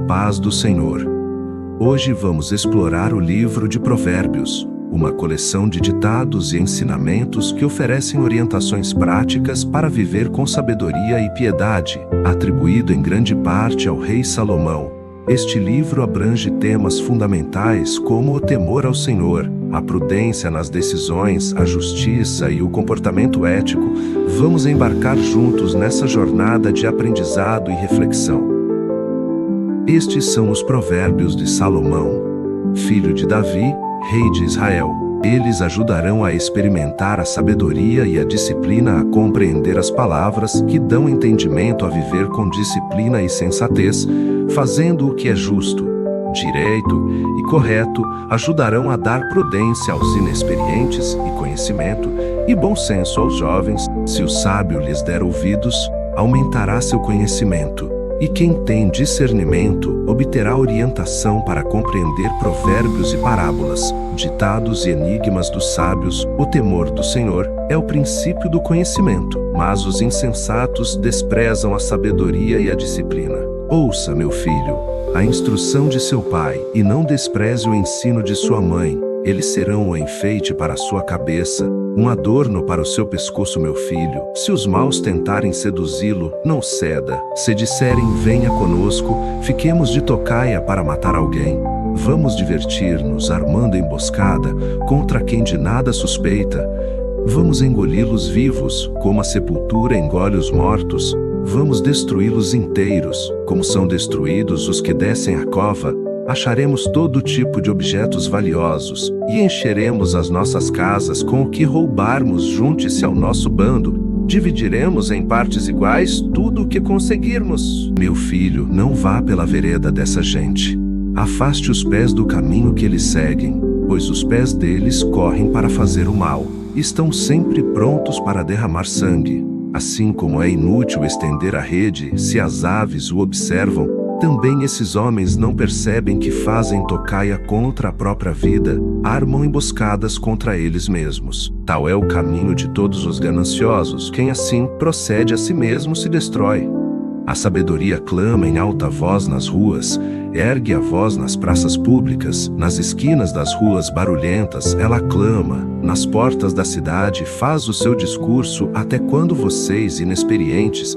paz do Senhor. Hoje vamos explorar o livro de Provérbios, uma coleção de ditados e ensinamentos que oferecem orientações práticas para viver com sabedoria e piedade, atribuído em grande parte ao rei Salomão. Este livro abrange temas fundamentais como o temor ao Senhor, a prudência nas decisões, a justiça e o comportamento ético. Vamos embarcar juntos nessa jornada de aprendizado e reflexão. Estes são os Provérbios de Salomão, filho de Davi, rei de Israel. Eles ajudarão a experimentar a sabedoria e a disciplina, a compreender as palavras que dão entendimento a viver com disciplina e sensatez, fazendo o que é justo, direito e correto. Ajudarão a dar prudência aos inexperientes e conhecimento e bom senso aos jovens. Se o sábio lhes der ouvidos, aumentará seu conhecimento. E quem tem discernimento obterá orientação para compreender provérbios e parábolas, ditados e enigmas dos sábios. O temor do Senhor é o princípio do conhecimento, mas os insensatos desprezam a sabedoria e a disciplina. Ouça, meu filho, a instrução de seu pai, e não despreze o ensino de sua mãe. Eles serão um enfeite para a sua cabeça, um adorno para o seu pescoço, meu filho. Se os maus tentarem seduzi-lo, não ceda. Se disserem, venha conosco, fiquemos de tocaia para matar alguém. Vamos divertir-nos armando emboscada contra quem de nada suspeita. Vamos engoli-los vivos, como a sepultura engole os mortos. Vamos destruí-los inteiros, como são destruídos os que descem a cova. Acharemos todo tipo de objetos valiosos e encheremos as nossas casas com o que roubarmos. Junte-se ao nosso bando, dividiremos em partes iguais tudo o que conseguirmos. Meu filho, não vá pela vereda dessa gente. Afaste os pés do caminho que eles seguem, pois os pés deles correm para fazer o mal. Estão sempre prontos para derramar sangue. Assim como é inútil estender a rede se as aves o observam, também esses homens não percebem que fazem tocaia contra a própria vida, armam emboscadas contra eles mesmos. Tal é o caminho de todos os gananciosos. Quem assim procede a si mesmo se destrói. A sabedoria clama em alta voz nas ruas, ergue a voz nas praças públicas, nas esquinas das ruas barulhentas ela clama, nas portas da cidade faz o seu discurso. Até quando vocês, inexperientes,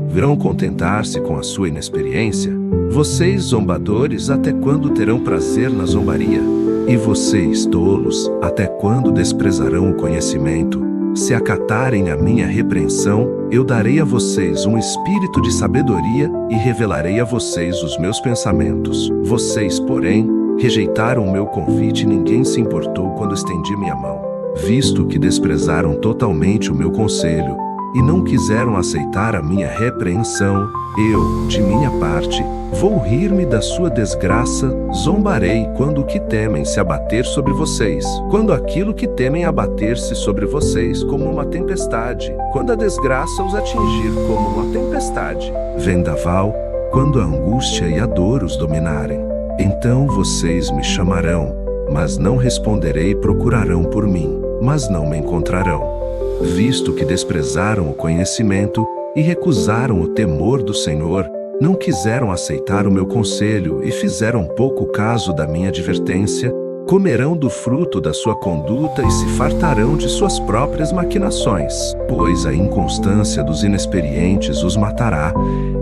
virão contentar-se com a sua inexperiência? Vocês, zombadores, até quando terão prazer na zombaria? E vocês, tolos, até quando desprezarão o conhecimento? Se acatarem a minha repreensão, eu darei a vocês um espírito de sabedoria e revelarei a vocês os meus pensamentos. Vocês, porém, rejeitaram o meu convite e ninguém se importou quando estendi minha mão. Visto que desprezaram totalmente o meu conselho e não quiseram aceitar a minha repreensão, eu, de minha parte, vou rir-me da sua desgraça, zombarei quando o que temem se abater sobre vocês, quando aquilo que temem abater-se sobre vocês como uma tempestade, quando a desgraça os atingir como uma tempestade, vendaval, quando a angústia e a dor os dominarem. Então vocês me chamarão, mas não responderei, procurarão por mim, mas não me encontrarão. Visto que desprezaram o conhecimento e recusaram o temor do Senhor, não quiseram aceitar o meu conselho e fizeram pouco caso da minha advertência, comerão do fruto da sua conduta e se fartarão de suas próprias maquinações. Pois a inconstância dos inexperientes os matará,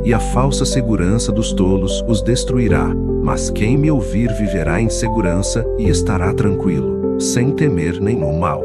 e a falsa segurança dos tolos os destruirá. Mas quem me ouvir viverá em segurança e estará tranquilo, sem temer nenhum mal.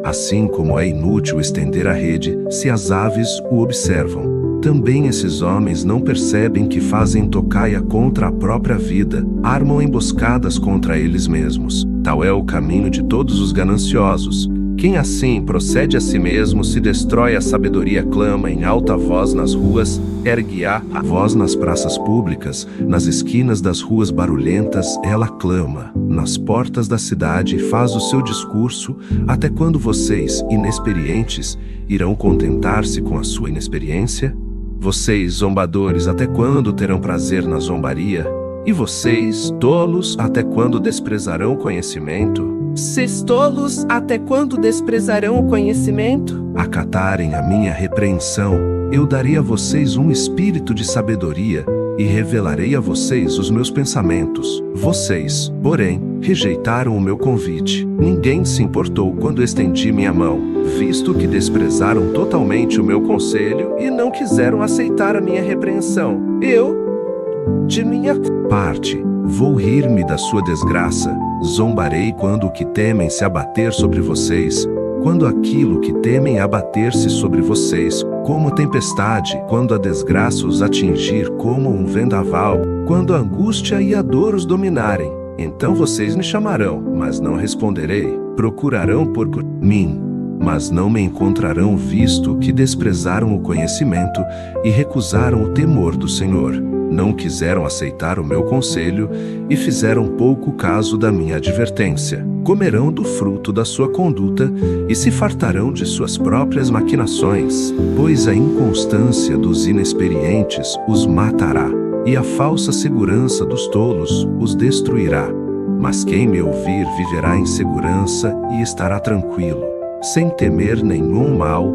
Assim como é inútil estender a rede se as aves o observam, também esses homens não percebem que fazem tocaia contra a própria vida, armam emboscadas contra eles mesmos. Tal é o caminho de todos os gananciosos. Quem assim procede a si mesmo se destrói. A sabedoria clama em alta voz nas ruas, ergue-a voz nas praças públicas, nas esquinas das ruas barulhentas ela clama, nas portas da cidade faz o seu discurso. Até quando vocês, inexperientes, irão contentar-se com a sua inexperiência? Vocês, zombadores, até quando terão prazer na zombaria? E vocês, tolos, até quando desprezarão o conhecimento? Vocês tolos, até quando desprezarão o conhecimento? Acatarem a minha repreensão, Eu darei a vocês um espírito de sabedoria e revelarei a vocês os meus pensamentos. Vocês, porém, rejeitaram o meu convite. Ninguém se importou quando estendi minha mão, visto que desprezaram totalmente o meu conselho e não quiseram aceitar a minha repreensão. Eu, de minha parte, vou rir-me da sua desgraça. Zombarei quando o que temem se abater sobre vocês, quando aquilo que temem abater-se sobre vocês, como tempestade, quando a desgraça os atingir como um vendaval, quando a angústia e a dor os dominarem. Então vocês me chamarão, mas não responderei. Procurarão por mim, mas não me encontrarão, visto que desprezaram o conhecimento e recusaram o temor do Senhor. Não quiseram aceitar o meu conselho e fizeram pouco caso da minha advertência. Comerão do fruto da sua conduta e se fartarão de suas próprias maquinações, pois a inconstância dos inexperientes os matará, e a falsa segurança dos tolos os destruirá. Mas quem me ouvir viverá em segurança e estará tranquilo, sem temer nenhum mal.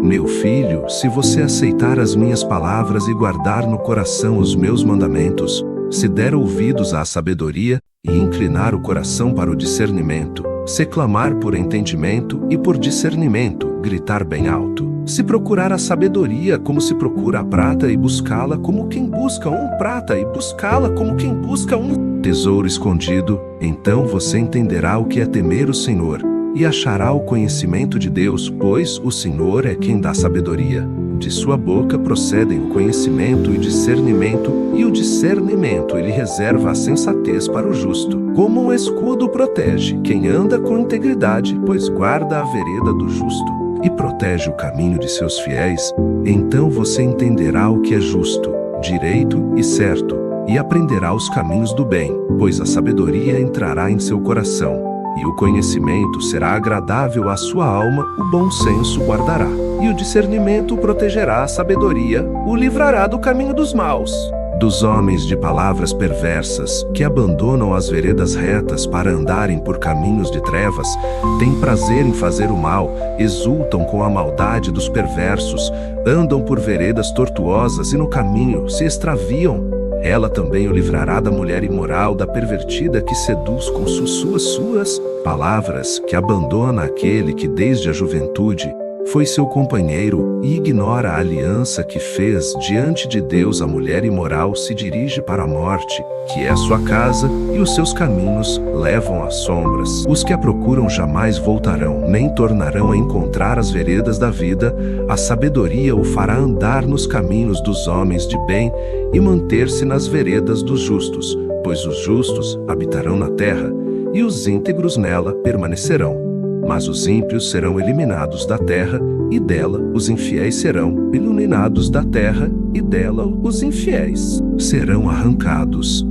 Meu filho, se você aceitar as minhas palavras e guardar no coração os meus mandamentos, se der ouvidos à sabedoria e inclinar o coração para o discernimento, se clamar por entendimento e por discernimento, gritar bem alto, se procurar a sabedoria como se procura a prata e buscá-la como quem busca um prata e buscá-la como quem busca um tesouro escondido, então você entenderá o que é temer o Senhor e achará o conhecimento de Deus, pois o Senhor é quem dá sabedoria. De sua boca procedem o conhecimento e discernimento, e o discernimento ele reserva a sensatez para o justo. Como um escudo protege quem anda com integridade, pois guarda a vereda do justo, e protege o caminho de seus fiéis, então você entenderá o que é justo, direito e certo, e aprenderá os caminhos do bem, pois a sabedoria entrará em seu coração. E o conhecimento será agradável à sua alma, o bom senso guardará. E o discernimento protegerá a sabedoria, o livrará do caminho dos maus. Dos homens de palavras perversas, que abandonam as veredas retas para andarem por caminhos de trevas, têm prazer em fazer o mal, exultam com a maldade dos perversos, andam por veredas tortuosas e no caminho se extraviam. Ela também o livrará da mulher imoral, da pervertida que seduz com suas palavras, que abandona aquele que desde a juventude foi seu companheiro e ignora a aliança que fez. Diante de Deus a mulher imoral se dirige para a morte, que é sua casa, e os seus caminhos levam às sombras. Os que a procuram jamais voltarão, nem tornarão a encontrar as veredas da vida. A sabedoria o fará andar nos caminhos dos homens de bem e manter-se nas veredas dos justos, pois os justos habitarão na terra, e os íntegros nela permanecerão. Mas os ímpios serão eliminados da terra, e dela os infiéis serão eliminados da terra, e dela os infiéis serão arrancados.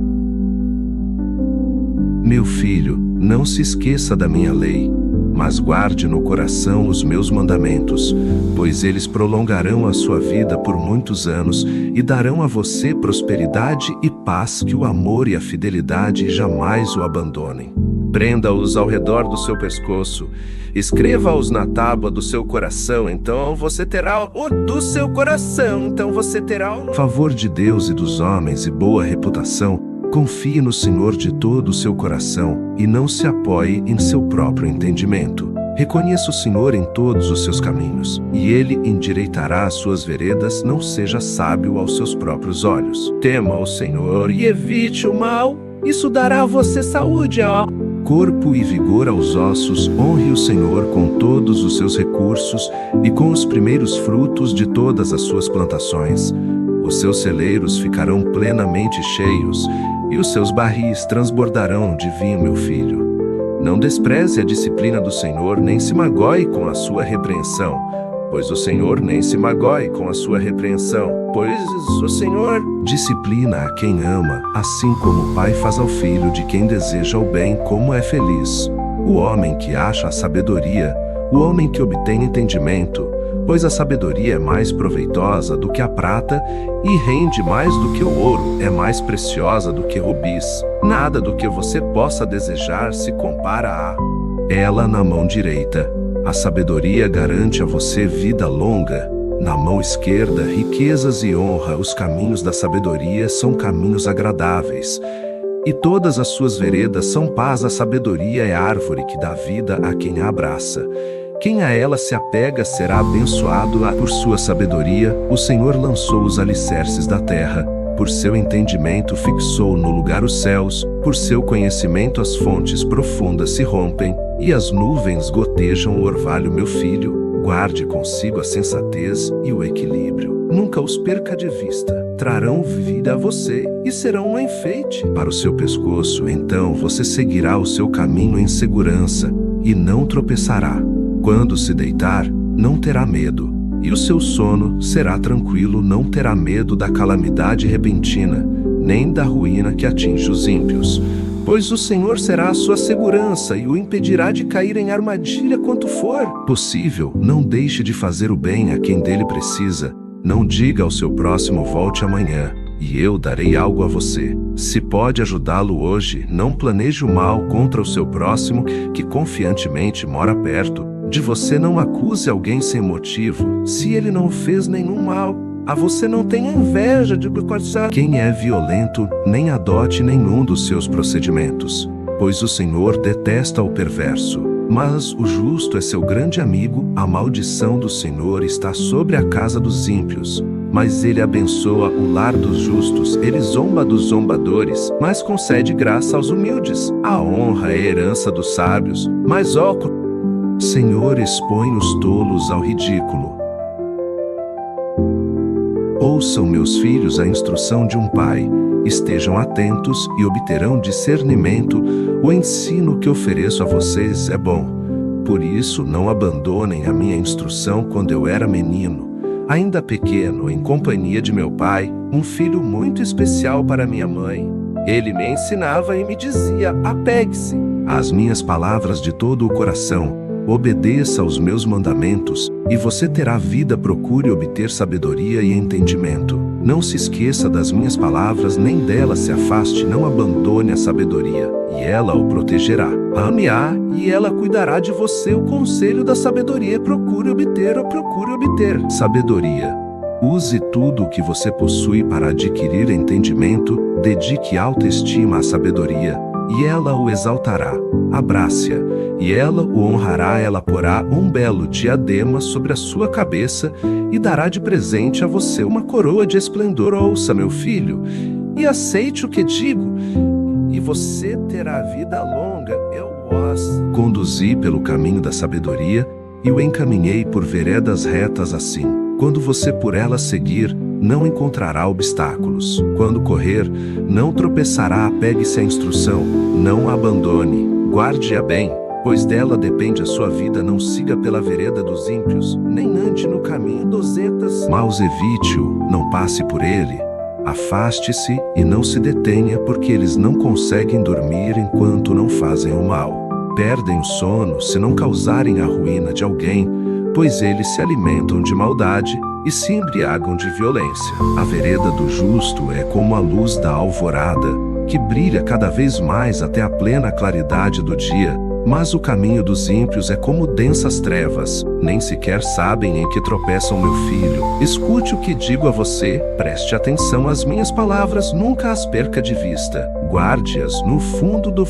Meu filho, não se esqueça da minha lei, mas guarde no coração os meus mandamentos, pois eles prolongarão a sua vida por muitos anos e darão a você prosperidade e paz, que o amor e a fidelidade jamais o abandonem. Prenda-os ao redor do seu pescoço, escreva-os na tábua do seu coração, então você terá o do seu coração, então você terá o favor de Deus e dos homens e boa reputação. Confie no Senhor de todo o seu coração e não se apoie em seu próprio entendimento. Reconheça o Senhor em todos os seus caminhos, e Ele endireitará as suas veredas. Não seja sábio aos seus próprios olhos. Tema o Senhor e evite o mal, isso dará a você saúde, corpo e vigor aos ossos. Honre o Senhor com todos os seus recursos e com os primeiros frutos de todas as suas plantações. Os seus celeiros ficarão plenamente cheios e os seus barris transbordarão de vinho, meu filho. Não despreze a disciplina do Senhor, nem se magoe com a sua repreensão, pois o Senhor nem se magoe com a sua repreensão, pois o Senhor disciplina a quem ama, assim como o pai faz ao filho de quem deseja o bem. Como é feliz o homem que acha a sabedoria, o homem que obtém entendimento, pois a sabedoria é mais proveitosa do que a prata e rende mais do que o ouro, é mais preciosa do que rubis. Nada do que você possa desejar se compara a ela na mão direita. A sabedoria garante a você vida longa Na mão esquerda, riquezas e honra, os caminhos da sabedoria são caminhos agradáveis. E todas as suas veredas são paz. A sabedoria é a árvore que dá vida a quem a abraça. Quem a ela se apega será abençoado. Por sua sabedoria, o Senhor lançou os alicerces da terra. Por seu entendimento fixou no lugar os céus. Por seu conhecimento as fontes profundas se rompem, e as nuvens gotejam o orvalho. Meu filho, guarde consigo a sensatez e o equilíbrio. Nunca os perca de vista. Trarão vida a você e serão um enfeite para o seu pescoço. Então você seguirá o seu caminho em segurança e não tropeçará. Quando se deitar, não terá medo, e o seu sono será tranquilo. Não terá medo da calamidade repentina, nem da ruína que atinge os ímpios. Pois o Senhor será a sua segurança e o impedirá de cair em armadilha quanto for possível. Não deixe de fazer o bem a quem dele precisa. Não diga ao seu próximo: volte amanhã, e eu darei algo a você. Se pode ajudá-lo hoje, não planeje o mal contra o seu próximo que confiantemente mora perto de você. Não acuse alguém sem motivo, se ele não fez nenhum mal a você. Não tenha inveja de quem é violento, nem adote nenhum dos seus procedimentos, pois o Senhor detesta o perverso, mas o justo é seu grande amigo. A maldição do Senhor está sobre a casa dos ímpios, mas ele abençoa o lar dos justos. Ele zomba dos zombadores, mas concede graça aos humildes. A honra é a herança dos sábios, mas o Senhor expõe os tolos ao ridículo. Ouçam, meus filhos, a instrução de um pai. Estejam atentos e obterão discernimento. O ensino que ofereço a vocês é bom. Por isso, não abandonem a minha instrução. Quando eu era menino, ainda pequeno, em companhia de meu pai, um filho muito especial para minha mãe, ele me ensinava e me dizia: apegue-se às minhas palavras de todo o coração. Obedeça aos meus mandamentos, e você terá vida. Procure obter sabedoria e entendimento. Não se esqueça das minhas palavras, nem dela se afaste. Não abandone a sabedoria, e ela o protegerá. Ame-a, e ela cuidará de você. O conselho da sabedoria: procure obter sabedoria. Use tudo o que você possui para adquirir entendimento. Dedique autoestima à sabedoria, e ela o exaltará. Abrace-a, e ela o honrará. Ela porá um belo diadema sobre a sua cabeça e dará de presente a você uma coroa de esplendor. Ouça, meu filho, e aceite o que digo, e você terá vida longa. Eu os conduzi pelo caminho da sabedoria e o encaminhei por veredas retas. Assim, quando você por ela seguir, não encontrará obstáculos. Quando correr, não tropeçará. Apegue-se à instrução, não a abandone. Guarde-a bem, pois dela depende a sua vida. Não siga pela vereda dos ímpios, nem ande no caminho dos maus. Evite-o, não passe por ele. Afaste-se e não se detenha, porque eles não conseguem dormir enquanto não fazem o mal. Perdem o sono se não causarem a ruína de alguém, pois eles se alimentam de maldade e se embriagam de violência. A vereda do justo é como a luz da alvorada, que brilha cada vez mais até a plena claridade do dia. Mas o caminho dos ímpios é como densas trevas, nem sequer sabem em que tropeçam. Meu filho, escute o que digo a você, preste atenção às minhas palavras, nunca as perca de vista. Guarde-as no fundo do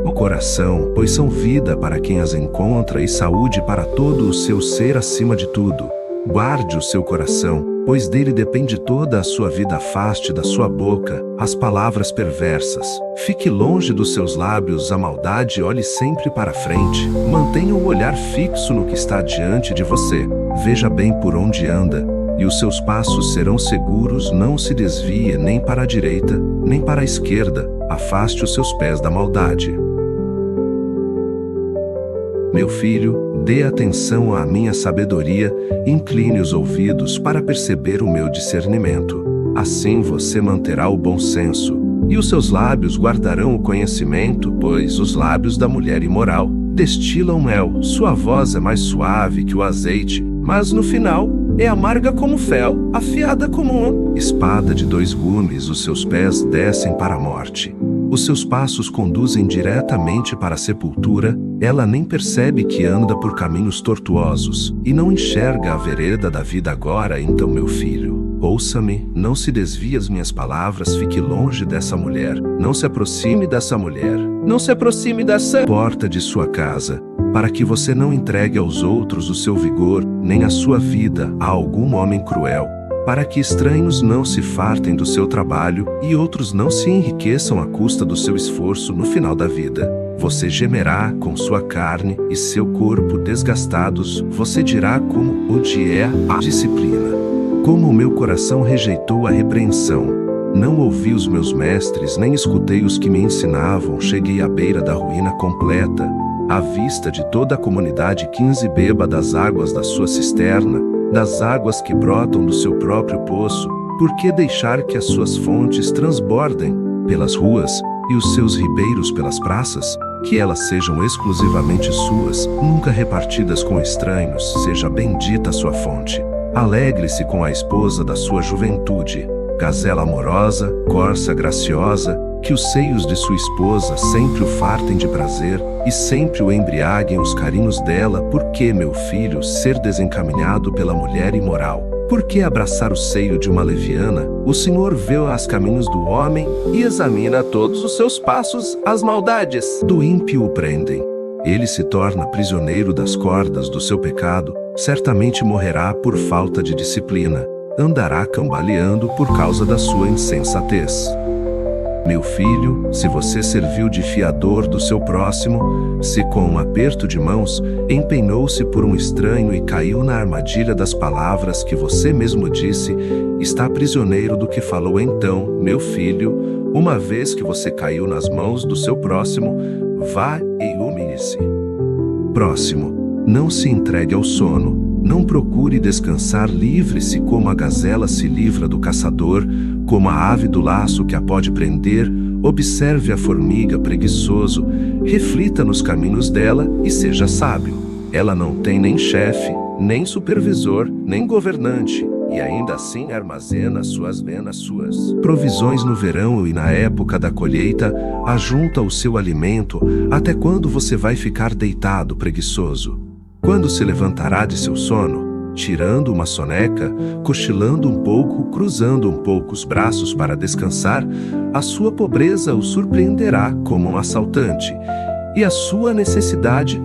o coração, pois são vida para quem as encontra e saúde para todo o seu ser. Acima de tudo, guarde o seu coração, pois dele depende toda a sua vida. Afaste da sua boca as palavras perversas. Fique longe dos seus lábios a maldade. Olhe sempre para frente. Mantenha o olhar fixo no que está diante de você. Veja bem por onde anda, e os seus passos serão seguros. Não se desvie nem para a direita, nem para a esquerda. Afaste os seus pés da maldade. Meu filho, dê atenção à minha sabedoria, incline os ouvidos para perceber o meu discernimento. Assim você manterá o bom senso, e os seus lábios guardarão o conhecimento, pois os lábios da mulher imoral destilam mel. Sua voz é mais suave que o azeite, mas no final é amarga como fel, afiada como uma espada de dois gumes. Os seus pés descem para a morte. Os seus passos conduzem diretamente para a sepultura, Ela nem percebe que anda por caminhos tortuosos e não enxerga a vereda da vida agora. Então, meu filho, ouça-me, não se desvie as minhas palavras, fique longe dessa mulher, não se aproxime dessa mulher, não se aproxime dessa porta de sua casa, para que você não entregue aos outros o seu vigor, nem a sua vida a algum homem cruel, para que estranhos não se fartem do seu trabalho e outros não se enriqueçam à custa do seu esforço no final da vida. Você gemerá com sua carne e seu corpo desgastados, você dirá como odiei a disciplina. Como o meu coração rejeitou a repreensão. Não ouvi os meus mestres, nem escutei os que me ensinavam, cheguei à beira da ruína completa, à vista de toda a comunidade. 15 Beba das águas da sua cisterna, das águas que brotam do seu próprio poço. Por que deixar que as suas fontes transbordem pelas ruas e os seus ribeiros pelas praças? Que elas sejam exclusivamente suas, nunca repartidas com estranhos. Seja bendita a sua fonte. Alegre-se com a esposa da sua juventude, gazela amorosa, corça graciosa, que os seios de sua esposa sempre o fartem de prazer e sempre o embriaguem os carinhos dela. Por que, meu filho, ser desencaminhado pela mulher imoral? Por que abraçar o seio de uma leviana? O Senhor vê os caminhos do homem e examina todos os seus passos. As maldades do ímpio o prendem. Ele se torna prisioneiro das cordas do seu pecado. Certamente morrerá por falta de disciplina. Andará cambaleando por causa da sua insensatez. Meu filho, se você serviu de fiador do seu próximo, se com um aperto de mãos empenhou-se por um estranho e caiu na armadilha das palavras que você mesmo disse, está prisioneiro do que falou. Então, meu filho, uma vez que você caiu nas mãos do seu próximo, vá e humilhe-se. Próximo, não se entregue ao sono. Não procure descansar, livre-se como a gazela se livra do caçador, como a ave do laço que a pode prender. Observe a formiga preguiçoso, reflita nos caminhos dela e seja sábio. Ela não tem nem chefe, nem supervisor, nem governante, e ainda assim armazena suas provisões no verão e na época da colheita, ajunta o seu alimento. Até quando você vai ficar deitado preguiçoso? Quando se levantará de seu sono, tirando uma soneca, cochilando um pouco, cruzando um pouco os braços para descansar? A sua pobreza o surpreenderá como um assaltante, e a sua necessidade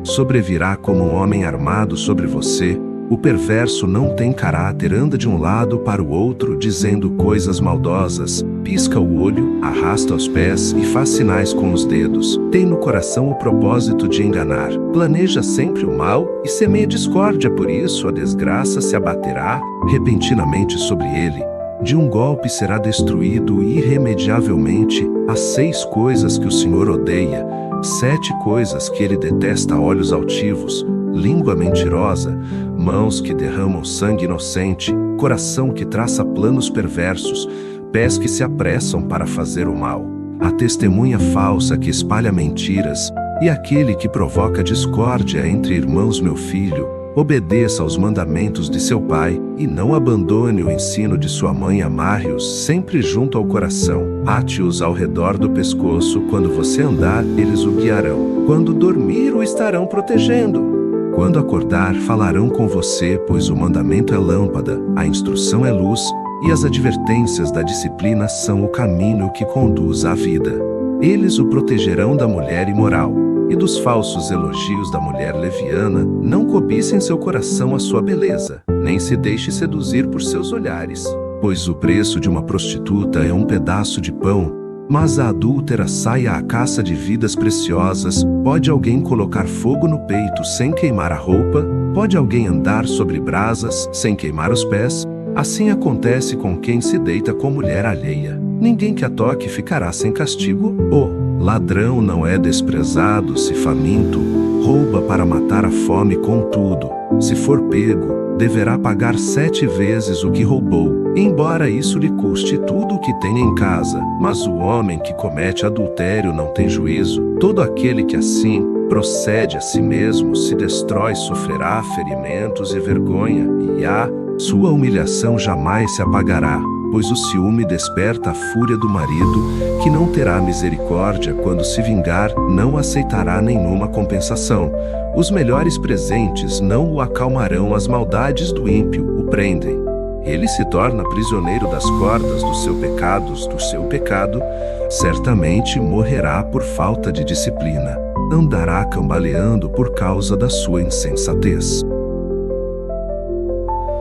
sobrevirá como um homem armado sobre você. O perverso não tem caráter, anda de um lado para o outro dizendo coisas maldosas, pisca o olho, arrasta os pés e faz sinais com os dedos. Tem no coração o propósito de enganar, planeja sempre o mal e semeia discórdia. Por isso a desgraça se abaterá repentinamente sobre ele. De um golpe será destruído irremediavelmente. Há 6 coisas que o Senhor odeia, 7 coisas que ele detesta: olhos altivos, língua mentirosa, mãos que derramam sangue inocente, coração que traça planos perversos, pés que se apressam para fazer o mal, a testemunha falsa que espalha mentiras, e aquele que provoca discórdia entre irmãos. Meu filho, obedeça aos mandamentos de seu pai e não abandone o ensino de sua mãe. Amarre-os sempre junto ao coração, ate-os ao redor do pescoço. Quando você andar, eles o guiarão. Quando dormir, o estarão protegendo. Quando acordar, falarão com você, pois o mandamento é lâmpada, a instrução é luz, e as advertências da disciplina são o caminho que conduz à vida. Eles o protegerão da mulher imoral e dos falsos elogios da mulher leviana. Não cobice em seu coração a sua beleza, nem se deixe seduzir por seus olhares, pois o preço de uma prostituta é um pedaço de pão, mas a adúltera sai à caça de vidas preciosas. Pode alguém colocar fogo no peito sem queimar a roupa? Pode alguém andar sobre brasas sem queimar os pés? Assim acontece com quem se deita com mulher alheia. Ninguém que a toque ficará sem castigo. O ladrão não é desprezado se faminto, rouba para matar a fome. Contudo, se for pego, deverá pagar 7 vezes o que roubou, embora isso lhe custe tudo o que tem em casa. Mas o homem que comete adultério não tem juízo. Todo aquele que assim procede a si mesmo se destrói, sofrerá ferimentos e vergonha, e a sua humilhação jamais se apagará. pois o ciúme desperta a fúria do marido, que não terá misericórdia quando se vingar, não aceitará nenhuma compensação. Os melhores presentes não o acalmarão, as maldades do ímpio o prendem. Ele se torna prisioneiro das cordas dos seus pecados, do seu pecado, certamente morrerá por falta de disciplina, andará cambaleando por causa da sua insensatez.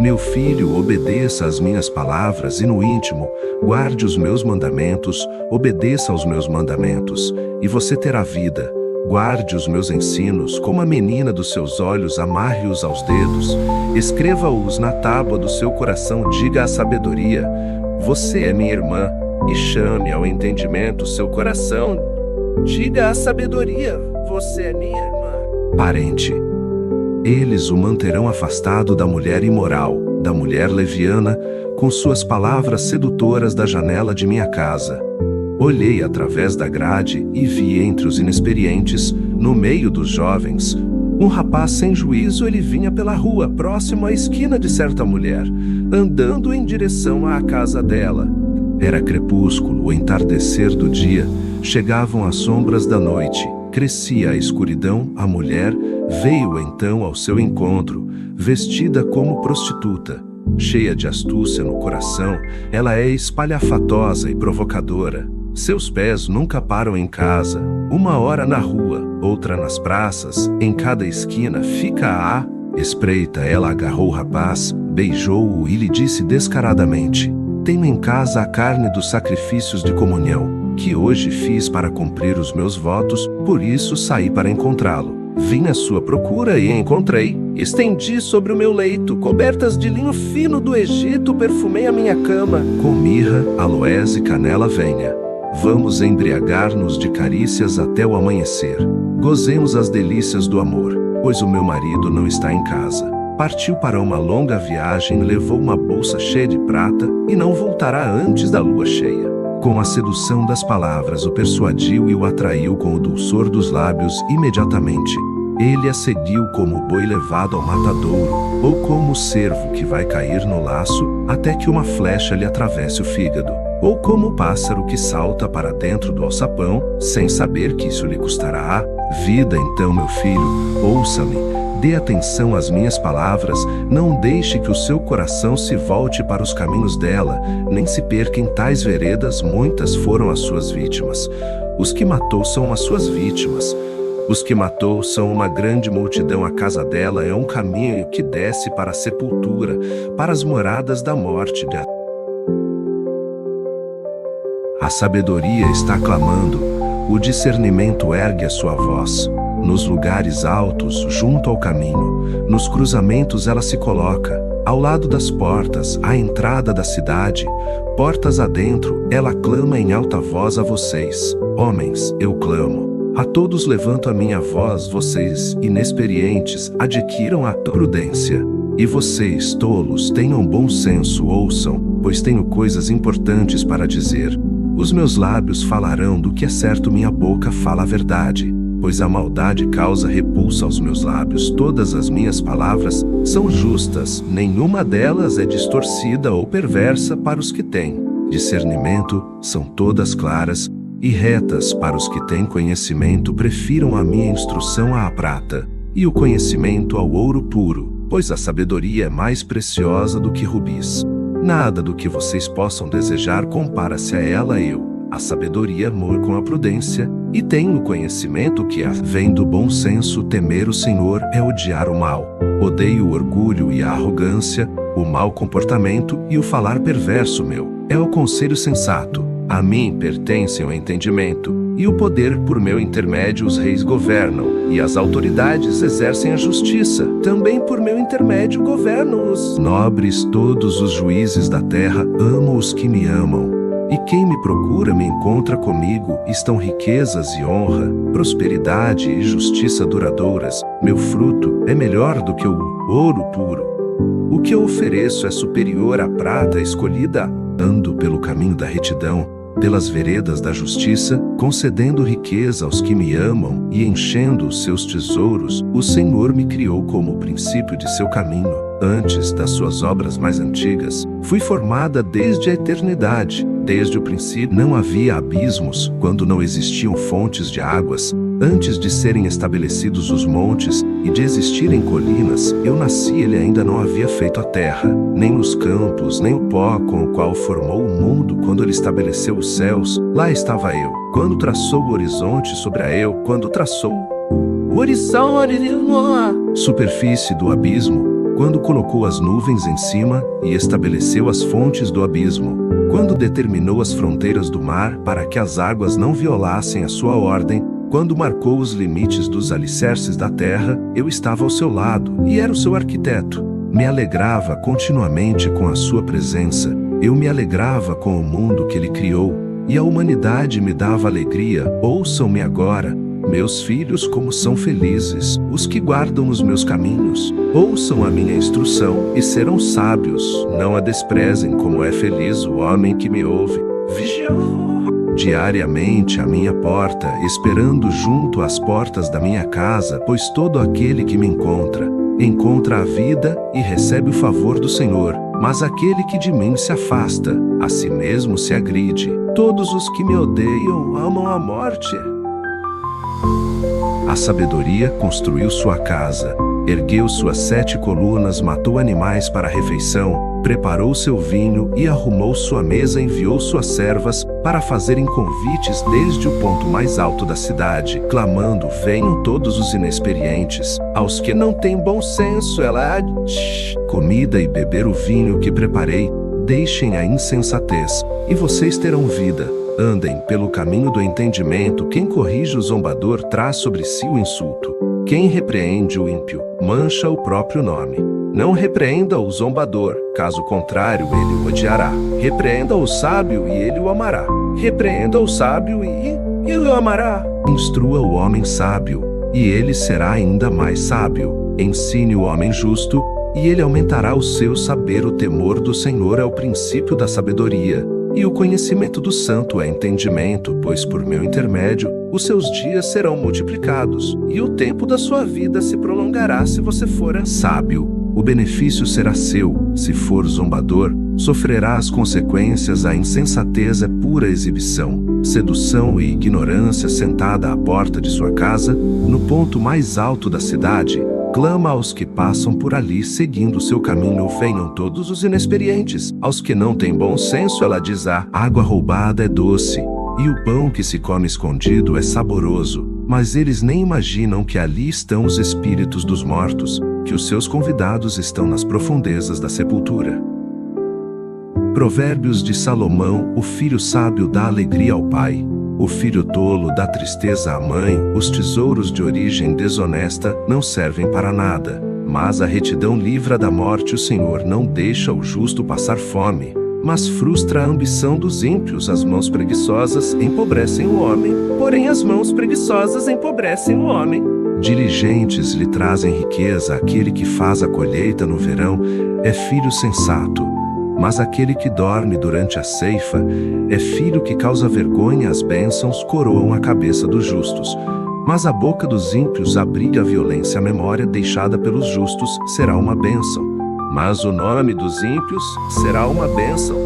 Meu filho, obedeça às minhas palavras e no íntimo, guarde os meus mandamentos, obedeça aos meus mandamentos, e você terá vida. Guarde os meus ensinos, como a menina dos seus olhos, amarre-os aos dedos, escreva-os na tábua do seu coração, diga à sabedoria, você é minha irmã, e chame ao entendimento seu coração, diga à sabedoria, você é minha irmã. Parente, eles o manterão afastado da mulher imoral, da mulher leviana, com suas palavras sedutoras da janela de minha casa. Olhei através da grade e vi entre os inexperientes, no meio dos jovens, um rapaz sem juízo. Ele vinha pela rua, próximo à esquina de certa mulher, andando em direção à casa dela. Era crepúsculo, o entardecer do dia, chegavam as sombras da noite, crescia a escuridão. A mulher veio então ao seu encontro, vestida como prostituta. Cheia de astúcia no coração, ela é espalhafatosa e provocadora. Seus pés nunca param em casa, uma hora na rua, outra nas praças, em cada esquina fica a espreita. Ela agarrou o rapaz, beijou-o e lhe disse descaradamente: tenho em casa a carne dos sacrifícios de comunhão, que hoje fiz para cumprir os meus votos, por isso saí para encontrá-lo. Vim à sua procura e encontrei. Estendi sobre o meu leito cobertas de linho fino do Egito, perfumei a minha cama com mirra, aloés e canela venha. Vamos embriagar-nos de carícias até o amanhecer. Gozemos as delícias do amor, pois o meu marido não está em casa. Partiu para uma longa viagem, levou uma bolsa cheia de prata e não voltará antes da lua cheia. Com a sedução das palavras o persuadiu e o atraiu com o dulçor dos lábios. Imediatamente ele a seguiu como o boi levado ao matadouro, ou como o cervo que vai cair no laço, até que uma flecha lhe atravesse o fígado, ou como o pássaro que salta para dentro do alçapão, sem saber que isso lhe custará a vida. Então, meu filho, ouça-me, dê atenção às minhas palavras, não deixe que o seu coração se volte para os caminhos dela, nem se perca em tais veredas. Muitas foram as suas vítimas. Os que matou são as suas vítimas. Os que matou são uma grande multidão. A casa dela é um caminho que desce para a sepultura, para as moradas da morte. A sabedoria está clamando, o discernimento ergue a sua voz. Nos lugares altos, junto ao caminho, nos cruzamentos ela se coloca, ao lado das portas, à entrada da cidade, portas adentro, ela clama em alta voz a vocês, homens, eu clamo. A todos levanto a minha voz, vocês, inexperientes, adquiram a prudência. E vocês, tolos, tenham bom senso, ouçam, pois tenho coisas importantes para dizer. Os meus lábios falarão do que é certo, minha boca fala a verdade, pois a maldade causa repulsa aos meus lábios. Todas as minhas palavras são justas, nenhuma delas é distorcida ou perversa. Para os que têm discernimento, são todas claras e retas. Para os que têm conhecimento, prefiram a minha instrução à prata, e o conhecimento ao ouro puro, pois a sabedoria é mais preciosa do que rubis. Nada do que vocês possam desejar compara-se a ela. A sabedoria amor com a prudência, e tenho o conhecimento que vem do bom senso. Temer o Senhor é odiar o mal. Odeio o orgulho e a arrogância, o mau comportamento e o falar perverso. Meu é o conselho sensato. A mim pertencem o entendimento e o poder. Por meu intermédio os reis governam, e as autoridades exercem a justiça. Também por meu intermédio governam os nobres. Todos os juízes da terra amo os que me amam. E quem me procura me encontra. Comigo estão riquezas e honra, prosperidade e justiça duradouras. Meu fruto é melhor do que o ouro puro. O que eu ofereço é superior à prata escolhida. Ando pelo caminho da retidão, pelas veredas da justiça, concedendo riqueza aos que me amam e enchendo os seus tesouros. O Senhor me criou como o princípio de seu caminho. Antes das suas obras mais antigas, fui formada desde a eternidade. Desde o princípio não havia abismos, quando não existiam fontes de águas. Antes de serem estabelecidos os montes e de existirem colinas, eu nasci, ele ainda não havia feito a terra, nem os campos, nem o pó com o qual formou o mundo. Quando ele estabeleceu os céus, lá estava eu. Quando traçou o horizonte sobre a eu, quando traçou o horizonte, superfície do abismo, quando colocou as nuvens em cima e estabeleceu as fontes do abismo, quando determinou as fronteiras do mar para que as águas não violassem a sua ordem, quando marcou os limites dos alicerces da terra, eu estava ao seu lado e era o seu arquiteto. Me alegrava continuamente com a sua presença. Eu me alegrava com o mundo que ele criou, e a humanidade me dava alegria. Ouçam-me agora, meus filhos, como são felizes os que guardam os meus caminhos. Ouçam a minha instrução e serão sábios. Não a desprezem, como é feliz o homem que me ouve. Vigiou diariamente à minha porta, esperando junto às portas da minha casa, pois todo aquele que me encontra a vida e recebe o favor do Senhor. Mas aquele que de mim se afasta, a si mesmo se agride. Todos os que me odeiam amam a morte. A sabedoria construiu sua casa, ergueu suas 7 colunas, matou animais para a refeição, preparou seu vinho e arrumou sua mesa, enviou suas servas para fazerem convites desde o ponto mais alto da cidade, clamando: venham todos os inexperientes, aos que não têm bom senso, ela comida e beber o vinho que preparei, deixem a insensatez, e vocês terão vida. Andem pelo caminho do entendimento. Quem corrige o zombador traz sobre si o insulto. Quem repreende o ímpio mancha o próprio nome. Não repreenda o zombador, caso contrário ele o odiará. Repreenda o sábio e ele o amará. Repreenda o sábio e ele o amará. Instrua o homem sábio, e ele será ainda mais sábio. Ensine o homem justo, e ele aumentará o seu saber. O temor do Senhor é o princípio da sabedoria, e o conhecimento do santo é entendimento, pois por meu intermédio os seus dias serão multiplicados, e o tempo da sua vida se prolongará se você for sábio. O benefício será seu. Se for zombador, sofrerá as consequências. A insensatez é pura exibição, sedução e ignorância. Sentada à porta de sua casa, no ponto mais alto da cidade, clama aos que passam por ali seguindo seu caminho: venham todos os inexperientes, aos que não têm bom senso. Ela diz: a água roubada é doce, e o pão que se come escondido é saboroso, mas eles nem imaginam que ali estão os espíritos dos mortos, que os seus convidados estão nas profundezas da sepultura. Provérbios de Salomão: o filho sábio dá alegria ao pai, o filho tolo dá tristeza à mãe. Os tesouros de origem desonesta não servem para nada, mas a retidão livra da morte. O Senhor não deixa o justo passar fome, mas frustra a ambição dos ímpios. As mãos preguiçosas empobrecem o homem, porém as mãos preguiçosas empobrecem o homem. Diligentes lhe trazem riqueza. Aquele que faz a colheita no verão é filho sensato, mas aquele que dorme durante a ceifa é filho que causa vergonha. As bênçãos coroam a cabeça dos justos, mas a boca dos ímpios abriga a violência. A memória deixada pelos justos será uma bênção, mas o nome dos ímpios será uma bênção.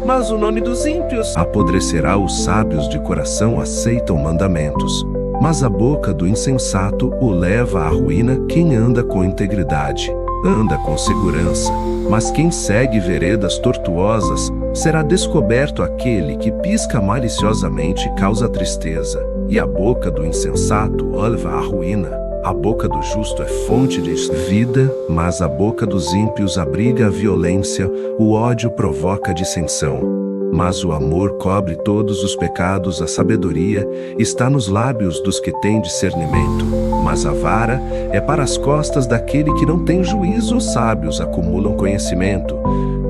Mas o nome dos ímpios apodrecerá. Os sábios de coração aceitam mandamentos, mas a boca do insensato o leva à ruína. Quem anda com integridade anda com segurança, mas quem segue veredas tortuosas será descoberto. Aquele que pisca maliciosamente causa tristeza, e a boca do insensato o leva à ruína. A boca do justo é fonte de vida, mas a boca dos ímpios abriga a violência. O ódio provoca dissensão, mas o amor cobre todos os pecados. A sabedoria está nos lábios dos que têm discernimento, mas a vara é para as costas daquele que não tem juízo. Os sábios acumulam conhecimento,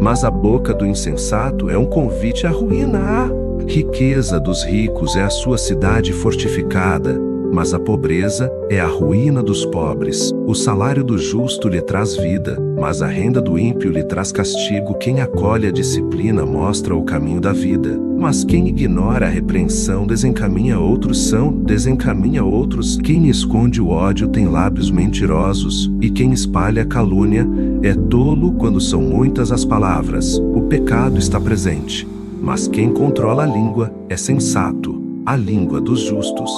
mas a boca do insensato é um convite à ruína. A riqueza dos ricos é a sua cidade fortificada, mas a pobreza é a ruína dos pobres. O salário do justo lhe traz vida, mas a renda do ímpio lhe traz castigo. Quem acolhe a disciplina mostra o caminho da vida, mas quem ignora a repreensão desencaminha outros. Quem esconde o ódio tem lábios mentirosos, e quem espalha calúnia é tolo. Quando são muitas as palavras, o pecado está presente, mas quem controla a língua é sensato. A língua dos justos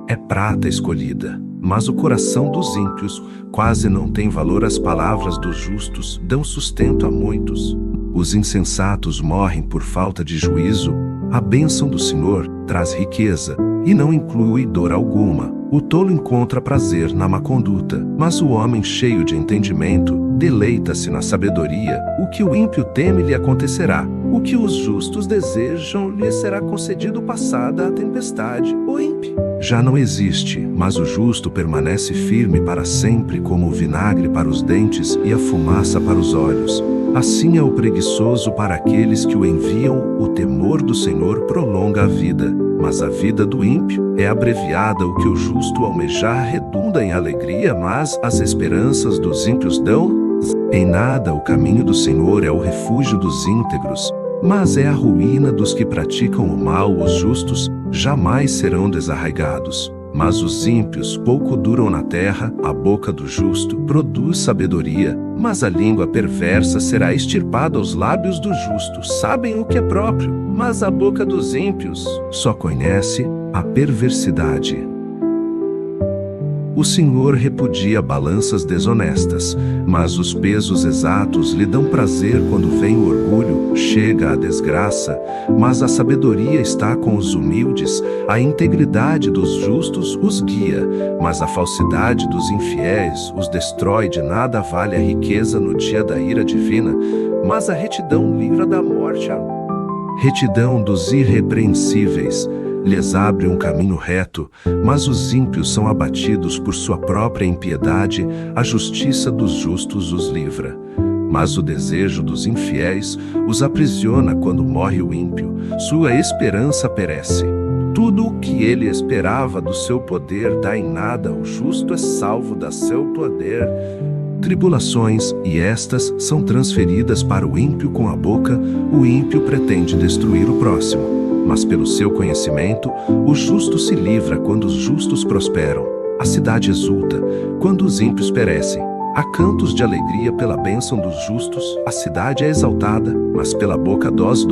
é prata escolhida, mas o coração dos ímpios quase não tem valor. As palavras dos justos dão sustento a muitos. Os insensatos morrem por falta de juízo. A bênção do Senhor traz riqueza e não inclui dor alguma. O tolo encontra prazer na má conduta, mas o homem cheio de entendimento deleita-se na sabedoria. O que o ímpio teme lhe acontecerá, o que os justos desejam lhe será concedido. Passada a tempestade, o ímpio já não existe, mas o justo permanece firme para sempre, como o vinagre para os dentes e a fumaça para os olhos. Assim é o preguiçoso para aqueles que o enviam. O temor do Senhor prolonga a vida, mas a vida do ímpio é abreviada. O que o justo almejar redunda em alegria, mas as esperanças dos ímpios dão em nada. O caminho do Senhor é o refúgio dos íntegros, mas é a ruína dos que praticam o mal. Os justos jamais serão desarraigados, mas os ímpios pouco duram na terra. A boca do justo produz sabedoria, mas a língua perversa será extirpada. Os lábios do justo sabem o que é próprio, mas a boca dos ímpios só conhece a perversidade. O Senhor repudia balanças desonestas, mas os pesos exatos lhe dão prazer. Quando vem o orgulho, chega a desgraça, mas a sabedoria está com os humildes. A integridade dos justos os guia, mas a falsidade dos infiéis os destrói. De nada vale a riqueza no dia da ira divina, mas a retidão livra da morte. A retidão dos irrepreensíveis lhes abre um caminho reto, mas os ímpios são abatidos por sua própria impiedade. A justiça dos justos os livra, mas o desejo dos infiéis os aprisiona. Quando morre o ímpio, sua esperança perece. Tudo o que ele esperava do seu poder dá em nada. O justo é salvo da seu poder. Tribulações, e estas são transferidas para o ímpio com a boca. O ímpio pretende destruir o próximo, mas pelo seu conhecimento, o justo se livra. Quando os justos prosperam, a cidade exulta. Quando os ímpios perecem, há cantos de alegria. Pela bênção dos justos, a cidade é exaltada, mas pela boca dos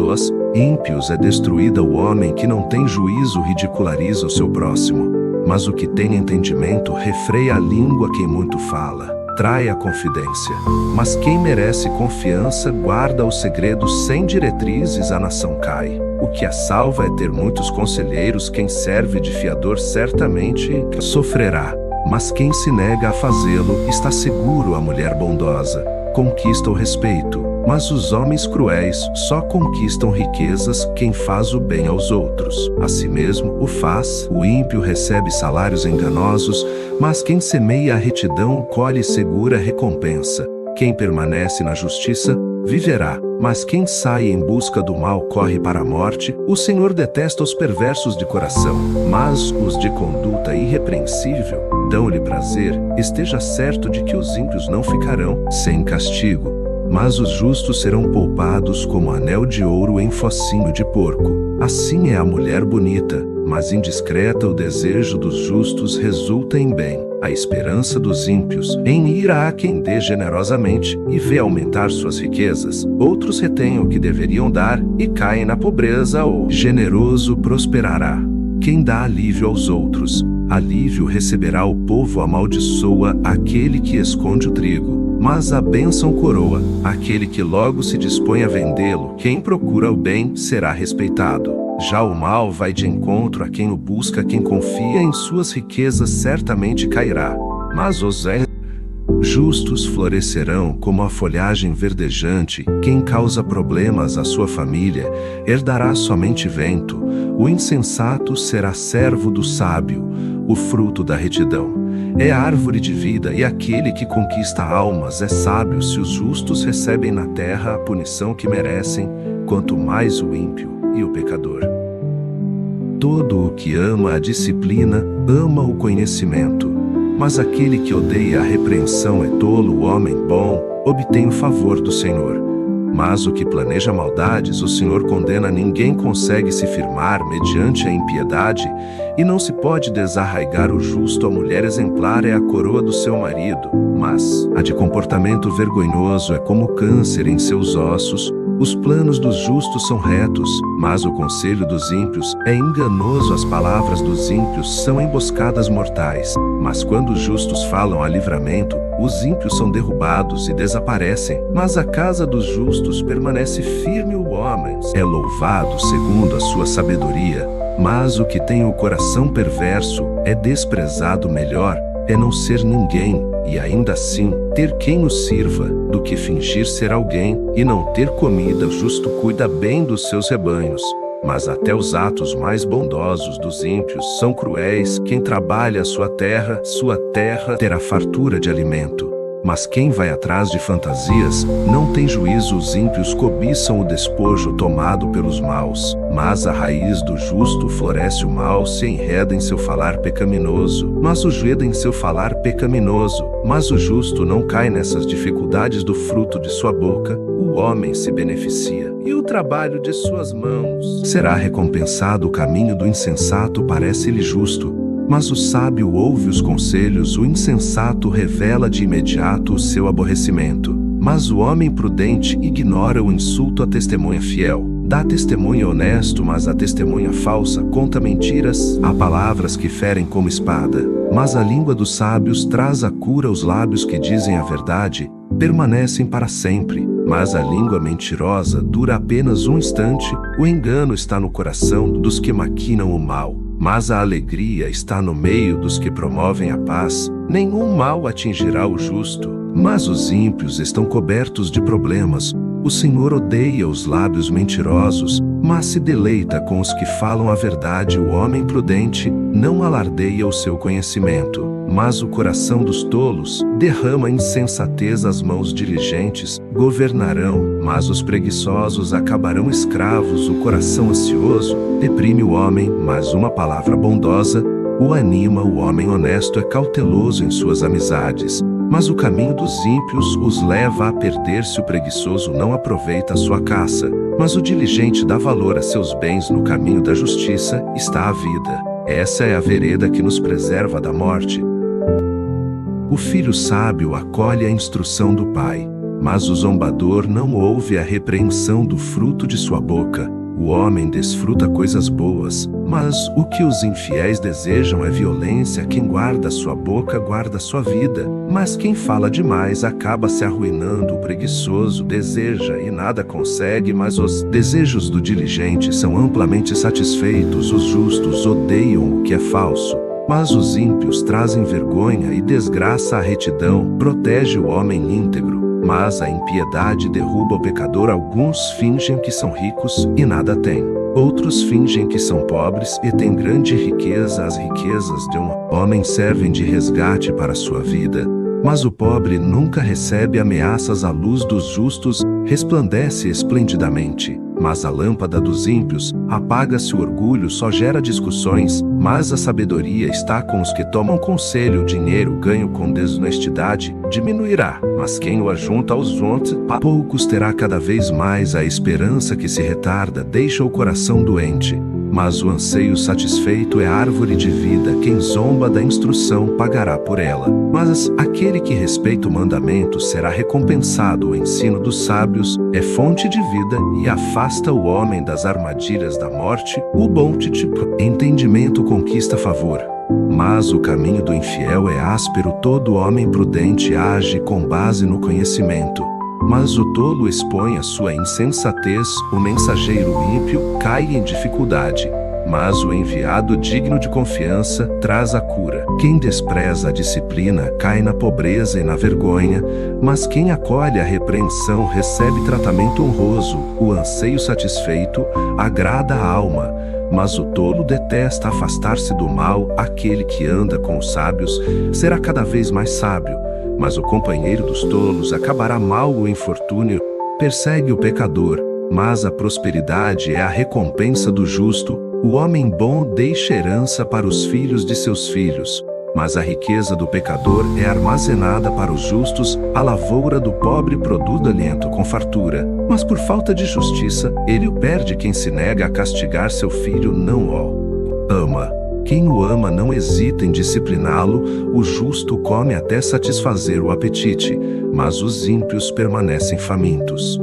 ímpios é destruída. O homem que não tem juízo ridiculariza o seu próximo, mas o que tem entendimento refreia a língua. Quem muito fala trai a confidência, mas quem merece confiança guarda o segredo. Sem diretrizes a nação cai. O que a salva é ter muitos conselheiros. Quem serve de fiador certamente sofrerá, mas quem se nega a fazê-lo está seguro. A mulher bondosa conquista o respeito, mas os homens cruéis só conquistam riquezas. Quem faz o bem aos outros, a si mesmo o faz. O ímpio recebe salários enganosos, mas quem semeia a retidão colhe segura recompensa. Quem permanece na justiça viverá, mas quem sai em busca do mal corre para a morte. O Senhor detesta os perversos de coração, mas os de conduta irrepreensível dão-lhe prazer. Esteja certo de que os ímpios não ficarão sem castigo, mas os justos serão poupados como anel de ouro em focinho de porco. Assim é a mulher bonita, mas indiscreta. O desejo dos justos resulta em bem. A esperança dos ímpios em ira. Há quem dê generosamente e vê aumentar suas riquezas. Outros retêm o que deveriam dar e caem na pobreza. O generoso prosperará. Quem dá alívio aos outros, alívio receberá. O povo amaldiçoa aquele que esconde o trigo, mas a bênção coroa aquele que logo se dispõe a vendê-lo. Quem procura o bem será respeitado, já o mal vai de encontro a quem o busca. Quem confia em suas riquezas certamente cairá, mas os justos florescerão como a folhagem verdejante. Quem causa problemas à sua família herdará somente vento. O insensato será servo do sábio. O fruto da retidão é a árvore de vida, e aquele que conquista almas é sábio. Se os justos recebem na terra a punição que merecem, quanto mais o ímpio e o pecador. todo o que ama a disciplina, ama o conhecimento. Mas aquele que odeia a repreensão é tolo. O homem bom obtém o favor do Senhor. Mas o que planeja maldades, o Senhor condena. Ninguém consegue se firmar mediante a impiedade, e não se pode desarraigar o justo. A mulher exemplar é a coroa do seu marido, mas a de comportamento vergonhoso é como câncer em seus ossos. Os planos dos justos são retos, mas o conselho dos ímpios é enganoso. As palavras dos ímpios são emboscadas mortais, mas quando os justos falam a livramento, os ímpios são derrubados e desaparecem. Mas a casa dos justos permanece firme. O homem é louvado segundo a sua sabedoria, mas o que tem o coração perverso é desprezado. Melhor é não ser ninguém, e ainda assim ter quem o sirva, do que fingir ser alguém e não ter comida. O justo cuida bem dos seus rebanhos, mas até os atos mais bondosos dos ímpios são cruéis. Quem trabalha a sua terra terá fartura de alimento. Mas quem vai atrás de fantasias não tem juízo. Os ímpios cobiçam o despojo tomado pelos maus, mas a raiz do justo floresce. O mal se enreda em seu falar pecaminoso, mas o justo não cai nessas dificuldades. Do fruto de sua boca o homem se beneficia, e o trabalho de suas mãos será recompensado. O caminho do insensato parece-lhe justo, mas o sábio ouve os conselhos. O insensato revela de imediato o seu aborrecimento, mas o homem prudente ignora o insulto. A testemunha fiel dá testemunho honesto, mas a testemunha falsa conta mentiras. Há palavras que ferem como espada, mas a língua dos sábios traz a cura. Os lábios que dizem a verdade permanecem para sempre, mas a língua mentirosa dura apenas um instante. O engano está no coração dos que maquinam o mal, mas a alegria está no meio dos que promovem a paz. Nenhum mal atingirá o justo, mas os ímpios estão cobertos de problemas. O Senhor odeia os lábios mentirosos, mas se deleita com os que falam a verdade. O homem prudente não alardeia o seu conhecimento, mas o coração dos tolos derrama insensatez. As mãos diligentes governarão, mas os preguiçosos acabarão escravos. O coração ansioso deprime o homem, mas uma palavra bondosa o anima. O homem honesto é cauteloso em suas amizades, mas o caminho dos ímpios os leva a perder-se. O preguiçoso não aproveita a sua caça, mas o diligente dá valor a seus bens. No caminho da justiça está a vida, essa é a vereda que nos preserva da morte. O filho sábio acolhe a instrução do pai, mas o zombador não ouve a repreensão. Do fruto de sua boca o homem desfruta coisas boas, mas o que os infiéis desejam é violência. Quem guarda sua boca guarda sua vida, mas quem fala demais acaba se arruinando. O preguiçoso deseja e nada consegue, mas os desejos do diligente são amplamente satisfeitos. Os justos odeiam o que é falso, mas os ímpios trazem vergonha e desgraça. A retidão protege o homem íntegro, mas a impiedade derruba o pecador. Alguns fingem que são ricos e nada têm, outros fingem que são pobres e têm grande riqueza. As riquezas de um homem servem de resgate para sua vida, mas o pobre nunca recebe ameaças. A luz dos justos resplandece esplendidamente, mas a lâmpada dos ímpios apaga-se. O orgulho só gera discussões, mas a sabedoria está com os que tomam conselho. O dinheiro ganho com desonestidade diminuirá, mas quem o ajunta aos montes, poucos terá. Cada vez mais a esperança que se retarda deixa o coração doente, mas o anseio satisfeito é árvore de vida. Quem zomba da instrução pagará por ela, mas aquele que respeita o mandamento será recompensado. O ensino dos sábios é fonte de vida e afasta o homem das armadilhas da morte. O bom entendimento conquista favor, mas o caminho do infiel é áspero. Todo homem prudente age com base no conhecimento, mas o tolo expõe a sua insensatez. O mensageiro ímpio cai em dificuldade, mas o enviado digno de confiança traz a cura. Quem despreza a disciplina cai na pobreza e na vergonha, mas quem acolhe a repreensão recebe tratamento honroso. O anseio satisfeito agrada a alma, mas o tolo detesta afastar-se do mal. Aquele que anda com os sábios será cada vez mais sábio, mas o companheiro dos tolos acabará mal. O infortúnio persegue o pecador, mas a prosperidade é a recompensa do justo. O homem bom deixa herança para os filhos de seus filhos, mas a riqueza do pecador é armazenada para os justos, a lavoura do pobre produz alimento com fartura. Mas por falta de justiça, ele o perde. Quem se nega a castigar seu filho não o ama. Quem o ama não hesita em discipliná-lo, o justo come até satisfazer o apetite, mas os ímpios permanecem famintos.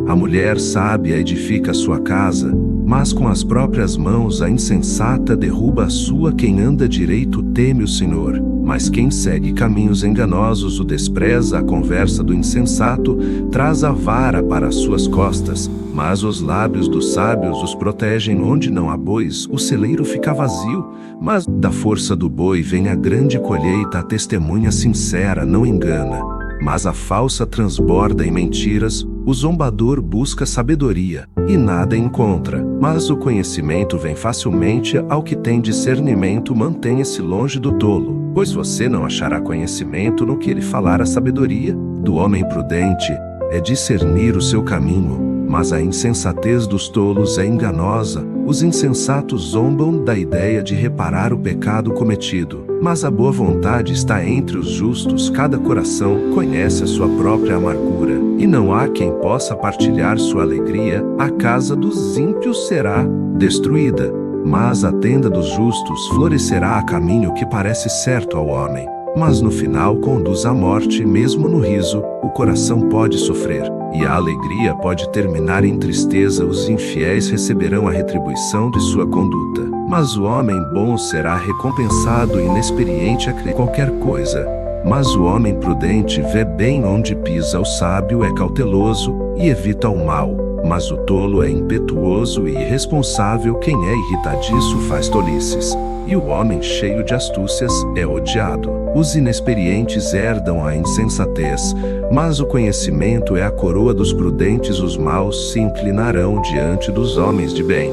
A mulher sábia edifica sua casa, mas com as próprias mãos a insensata derruba a sua. Quem anda direito teme o Senhor, mas quem segue caminhos enganosos o despreza. A conversa do insensato traz a vara para as suas costas, mas os lábios dos sábios os protegem. Onde não há bois, o celeiro fica vazio, mas da força do boi vem a grande colheita. A testemunha sincera não engana, mas a falsa transborda em mentiras. O zombador busca sabedoria e nada encontra, mas o conhecimento vem facilmente ao que tem discernimento. Mantenha-se longe do tolo, pois você não achará conhecimento no que ele falar. A sabedoria do homem prudente é discernir o seu caminho, mas a insensatez dos tolos é enganosa. Os insensatos zombam da ideia de reparar o pecado cometido, mas a boa vontade está entre os justos. Cada coração conhece a sua própria amargura, e não há quem possa partilhar sua alegria. A casa dos ímpios será destruída, mas a tenda dos justos florescerá. A caminho que parece certo ao homem, mas no final conduz à morte. Mesmo no riso, o coração pode sofrer, e a alegria pode terminar em tristeza. Os infiéis receberão a retribuição de sua conduta, mas o homem bom será recompensado. Inexperiente a qualquer coisa, mas o homem prudente vê bem onde pisa. O sábio é cauteloso e evita o mal, mas o tolo é impetuoso e irresponsável. Quem é irritadiço faz tolices, e o homem cheio de astúcias é odiado. Os inexperientes herdam a insensatez, mas o conhecimento é a coroa dos prudentes. Os maus se inclinarão diante dos homens de bem,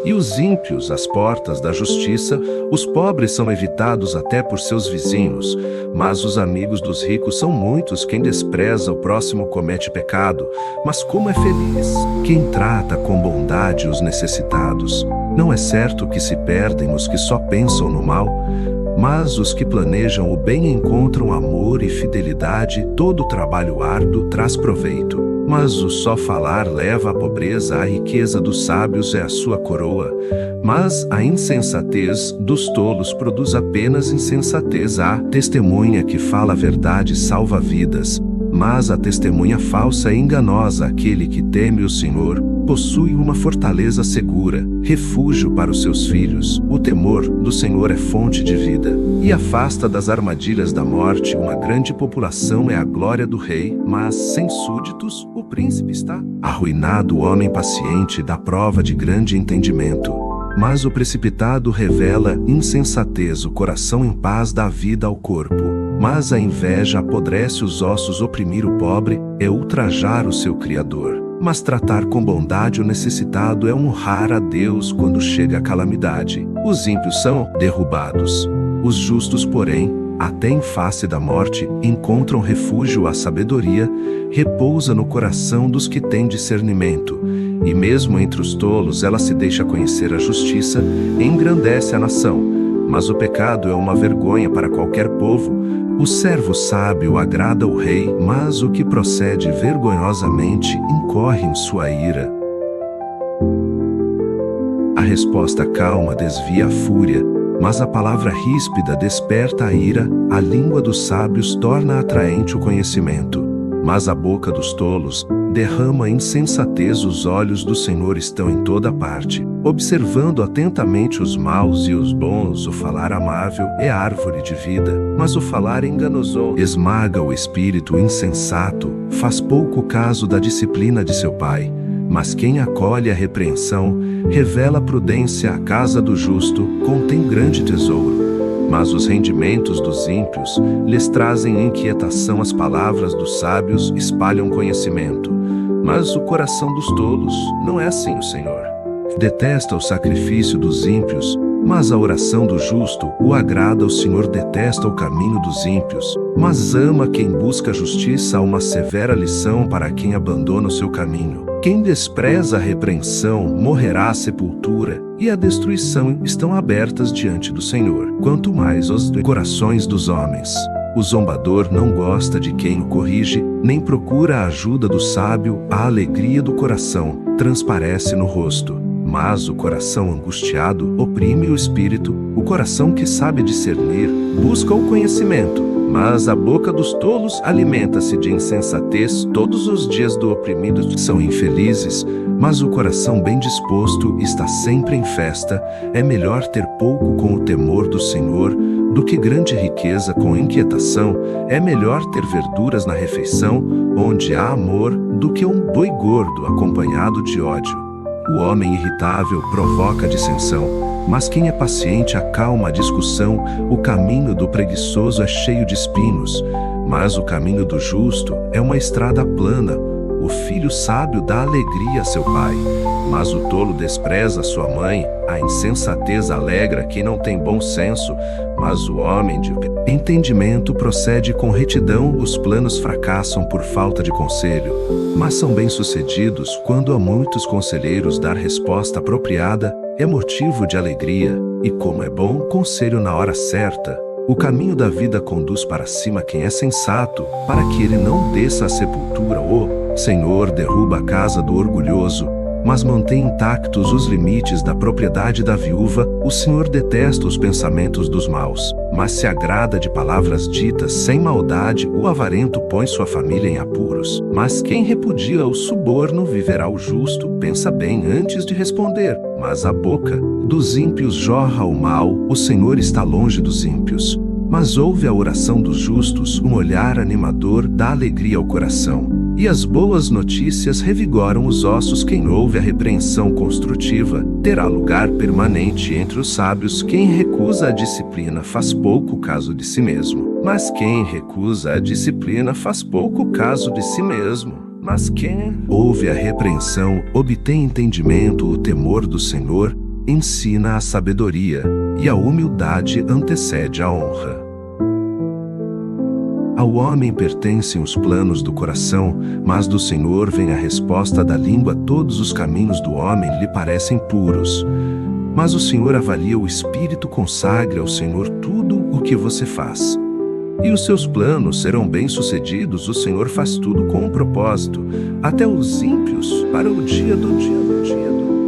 e os ímpios às portas da justiça. Os pobres são evitados até por seus vizinhos, mas os amigos dos ricos são muitos. Quem despreza o próximo comete pecado, mas como é feliz quem trata com bondade os necessitados. Não é certo que se perdem os que só pensam no mal, mas os que planejam o bem encontram amor e fidelidade. Todo trabalho árduo traz proveito, mas o só falar leva à pobreza. A riqueza dos sábios é a sua coroa, mas a insensatez dos tolos produz apenas insensatez. A testemunha que fala a verdade salva vidas, mas a testemunha falsa é enganosa. Aquele que teme o Senhor possui uma fortaleza segura, refúgio para os seus filhos. O temor do Senhor é fonte de vida, e afasta das armadilhas da morte. Uma grande população é a glória do rei, mas sem súditos o príncipe está arruinado. O homem paciente dá prova de grande entendimento, mas o precipitado revela insensatez. O coração em paz dá vida ao corpo, mas a inveja apodrece os ossos. Oprimir o pobre é ultrajar o seu Criador, mas tratar com bondade o necessitado é honrar a Deus quando chega a calamidade. Os ímpios são derrubados, os justos, porém, até em face da morte, encontram refúgio. A sabedoria repousa no coração dos que têm discernimento, e mesmo entre os tolos ela se deixa conhecer. A justiça engrandece a nação, mas o pecado é uma vergonha para qualquer povo. O servo sábio agrada o rei, mas o que procede vergonhosamente incorre em sua ira. A resposta calma desvia a fúria, mas a palavra ríspida desperta a ira. A língua dos sábios torna atraente o conhecimento, mas a boca dos tolos derrama insensatez. Os olhos do Senhor estão em toda parte, observando atentamente os maus e os bons. O falar amável é árvore de vida, mas o falar enganoso esmaga o espírito. O insensato faz pouco caso da disciplina de seu pai, mas quem acolhe a repreensão revela prudência. A casa do justo contém grande tesouro, mas os rendimentos dos ímpios lhes trazem inquietação. As palavras dos sábios espalham conhecimento, mas o coração dos tolos não é assim. O Senhor detesta o sacrifício dos ímpios, Mas a oração do justo o agrada. O Senhor detesta o caminho dos ímpios, mas ama quem busca a justiça. Há uma severa lição para quem abandona o seu caminho. Quem despreza a repreensão morrerá à sepultura, e a destruição estão abertas diante do Senhor, quanto mais os corações dos homens. O zombador não gosta de quem o corrige, nem procura a ajuda do sábio. A alegria do coração transparece no rosto, mas o coração angustiado oprime o espírito. O coração que sabe discernir busca o conhecimento, mas a boca dos tolos alimenta-se de insensatez. Todos os dias do oprimido são infelizes, mas o coração bem disposto está sempre em festa. É melhor ter pouco com o temor do Senhor do que grande riqueza com inquietação. É melhor ter verduras na refeição, onde há amor, do que um boi gordo acompanhado de ódio. O homem irritável provoca dissensão, mas quem é paciente acalma a discussão. O caminho do preguiçoso é cheio de espinhos, mas o caminho do justo é uma estrada plana. O filho sábio dá alegria a seu pai, mas o tolo despreza sua mãe. A insensatez alegra quem não tem bom senso, mas o homem de entendimento procede com retidão. Os planos fracassam por falta de conselho, mas são bem-sucedidos quando há muitos conselheiros. Dar resposta apropriada é motivo de alegria, e como é bom conselho na hora certa. O caminho da vida conduz para cima quem é sensato, para que ele não desça à sepultura. O Senhor derruba a casa do orgulhoso, mas mantém intactos os limites da propriedade da viúva. O Senhor detesta os pensamentos dos maus, mas se agrada de palavras ditas sem maldade. O avarento põe sua família em apuros, mas quem repudia o suborno viverá. O justo pensa bem antes de responder, mas a boca dos ímpios jorra o mal. O Senhor está longe dos ímpios, mas ouve a oração dos justos. Um olhar animador dá alegria ao coração, e as boas notícias revigoram os ossos. Quem ouve a repreensão construtiva terá lugar permanente entre os sábios. Quem recusa a disciplina faz pouco caso de si mesmo, mas quem recusa a disciplina faz pouco caso de si mesmo. Mas quem ouve a repreensão obtém entendimento. O temor do Senhor ensina a sabedoria, e a humildade antecede a honra. Ao homem pertencem os planos do coração, mas do Senhor vem a resposta da língua. Todos os caminhos do homem lhe parecem puros, mas o Senhor avalia o espírito. Consagre ao Senhor tudo o que você faz, e os seus planos serão bem-sucedidos. O Senhor faz tudo com um propósito, até os ímpios para o dia do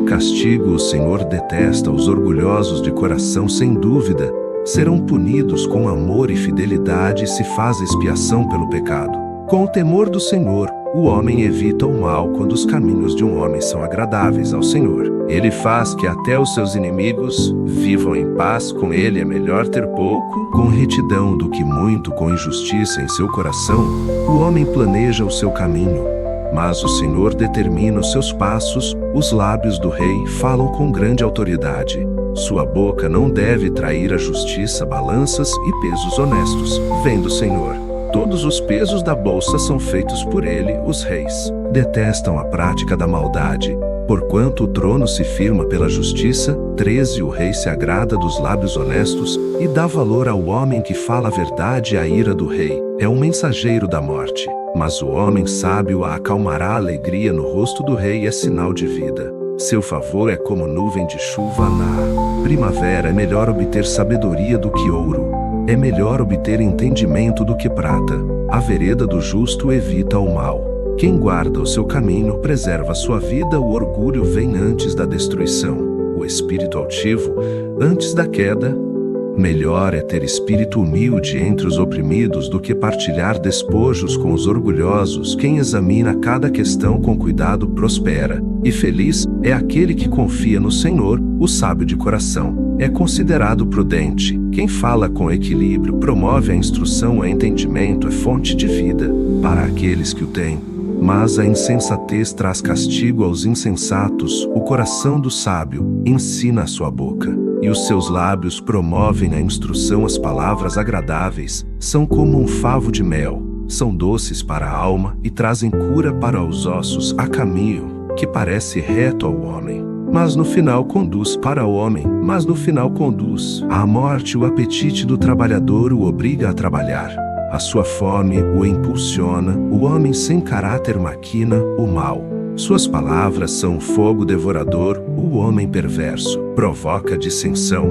castigo. O Senhor detesta os orgulhosos de coração. Sem dúvida serão punidos com amor e fidelidade se faz expiação pelo pecado. Com o temor do Senhor, o homem evita o mal. Quando os caminhos de um homem são agradáveis ao Senhor, ele faz que até os seus inimigos vivam em paz. Com ele é melhor ter pouco com retidão do que muito com injustiça em seu coração. O homem planeja o seu caminho, mas o Senhor determina os seus passos. Os lábios do rei falam com grande autoridade. Sua boca não deve trair a justiça. Balanças e pesos honestos vêm do Senhor. Todos os pesos da bolsa são feitos por ele. Os reis detestam a prática da maldade, porquanto o trono se firma pela justiça. 13 O rei se agrada dos lábios honestos e dá valor ao homem que fala a verdade. A ira do rei é um mensageiro da morte, mas o homem sábio a acalmará. A alegria no rosto do rei é sinal de vida. Seu favor é como nuvem de chuva na primavera. É melhor obter sabedoria do que ouro, é melhor obter entendimento do que prata. A vereda do justo evita o mal. Quem guarda o seu caminho preserva sua vida. O orgulho vem antes da destruição, o espírito altivo antes da queda. Melhor é ter espírito humilde entre os oprimidos do que partilhar despojos com os orgulhosos. Quem examina cada questão com cuidado prospera, e feliz é aquele que confia no Senhor. O sábio de coração é considerado prudente. Quem fala com equilíbrio promove a instrução. O entendimento é fonte de vida para aqueles que o têm, mas a insensatez traz castigo aos insensatos. O coração do sábio ensina a sua boca, e os seus lábios promovem a instrução. As palavras agradáveis são como um favo de mel, são doces para a alma e trazem cura para os ossos. Há caminho que parece reto ao homem, mas no final conduz para o homem, mas no final conduz à morte. O apetite do trabalhador o obriga a trabalhar. A sua fome o impulsiona. O homem sem caráter maquina o mal. Suas palavras são fogo devorador. O homem perverso provoca dissensão.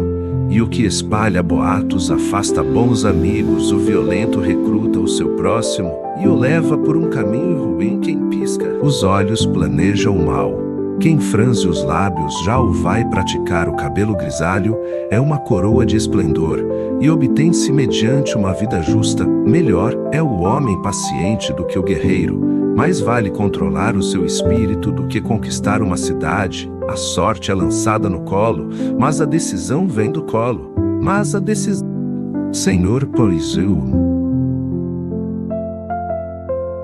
E o que espalha boatos afasta bons amigos. O violento recruta o seu próximo e o leva por um caminho ruim. Quem pisca os olhos planeja o mal. Quem franze os lábios já o vai praticar. O cabelo grisalho é uma coroa de esplendor e obtém-se mediante uma vida justa. Melhor é o homem paciente do que o guerreiro. Mais vale controlar o seu espírito do que conquistar uma cidade. A sorte é lançada no colo, mas a decisão vem do colo. Mas a decisão... Senhor Poliseu.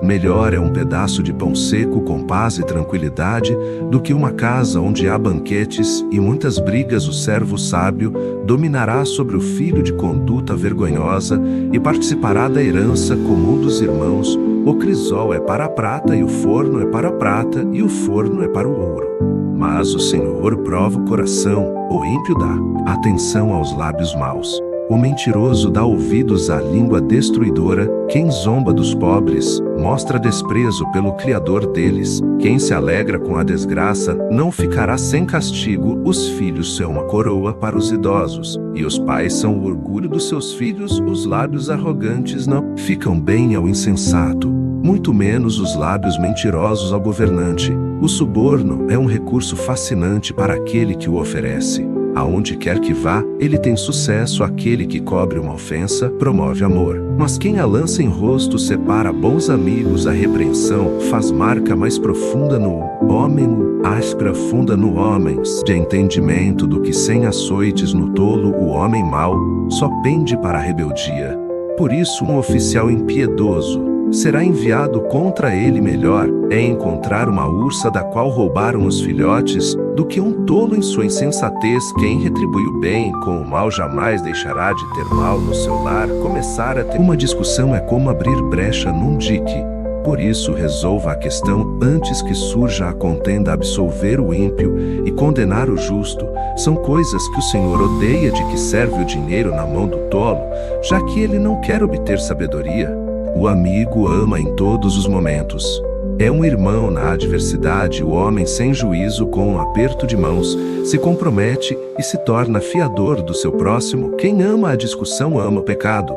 Melhor é um pedaço de pão seco com paz e tranquilidade do que uma casa onde há banquetes e muitas brigas. O servo sábio dominará sobre o filho de conduta vergonhosa e participará da herança comum dos irmãos. O crisol é para a prata e o forno é para a prata e o forno é para o ouro. Mas o Senhor prova o coração. O ímpio dá atenção aos lábios maus. O mentiroso dá ouvidos à língua destruidora. Quem zomba dos pobres mostra desprezo pelo Criador deles. Quem se alegra com a desgraça não ficará sem castigo. Os filhos são uma coroa para os idosos, e os pais são o orgulho dos seus filhos. Os lábios arrogantes não ficam bem ao insensato, muito menos os lábios mentirosos ao governante. O suborno é um recurso fascinante para aquele que o oferece. Aonde quer que vá, ele tem sucesso. Aquele que cobre uma ofensa promove amor. Mas quem a lança em rosto separa bons amigos. A repreensão faz marca mais profunda no homem, áspera funda no homem, de entendimento do que sem açoites no tolo. O homem mau só pende para a rebeldia. Por isso um oficial impiedoso será enviado contra ele. Melhor é encontrar uma ursa da qual roubaram os filhotes do que um tolo em sua insensatez. Quem retribui o bem com o mal jamais deixará de ter mal no seu lar. Começar a ter uma discussão é como abrir brecha num dique. Por isso resolva a questão antes que surja a contenda. Absolver o ímpio e condenar o justo são coisas que o Senhor odeia. De que serve o dinheiro na mão do tolo, já que ele não quer obter sabedoria? O amigo ama em todos os momentos. É um irmão na adversidade. O homem sem juízo, com um aperto de mãos, se compromete e se torna fiador do seu próximo. Quem ama a discussão ama o pecado.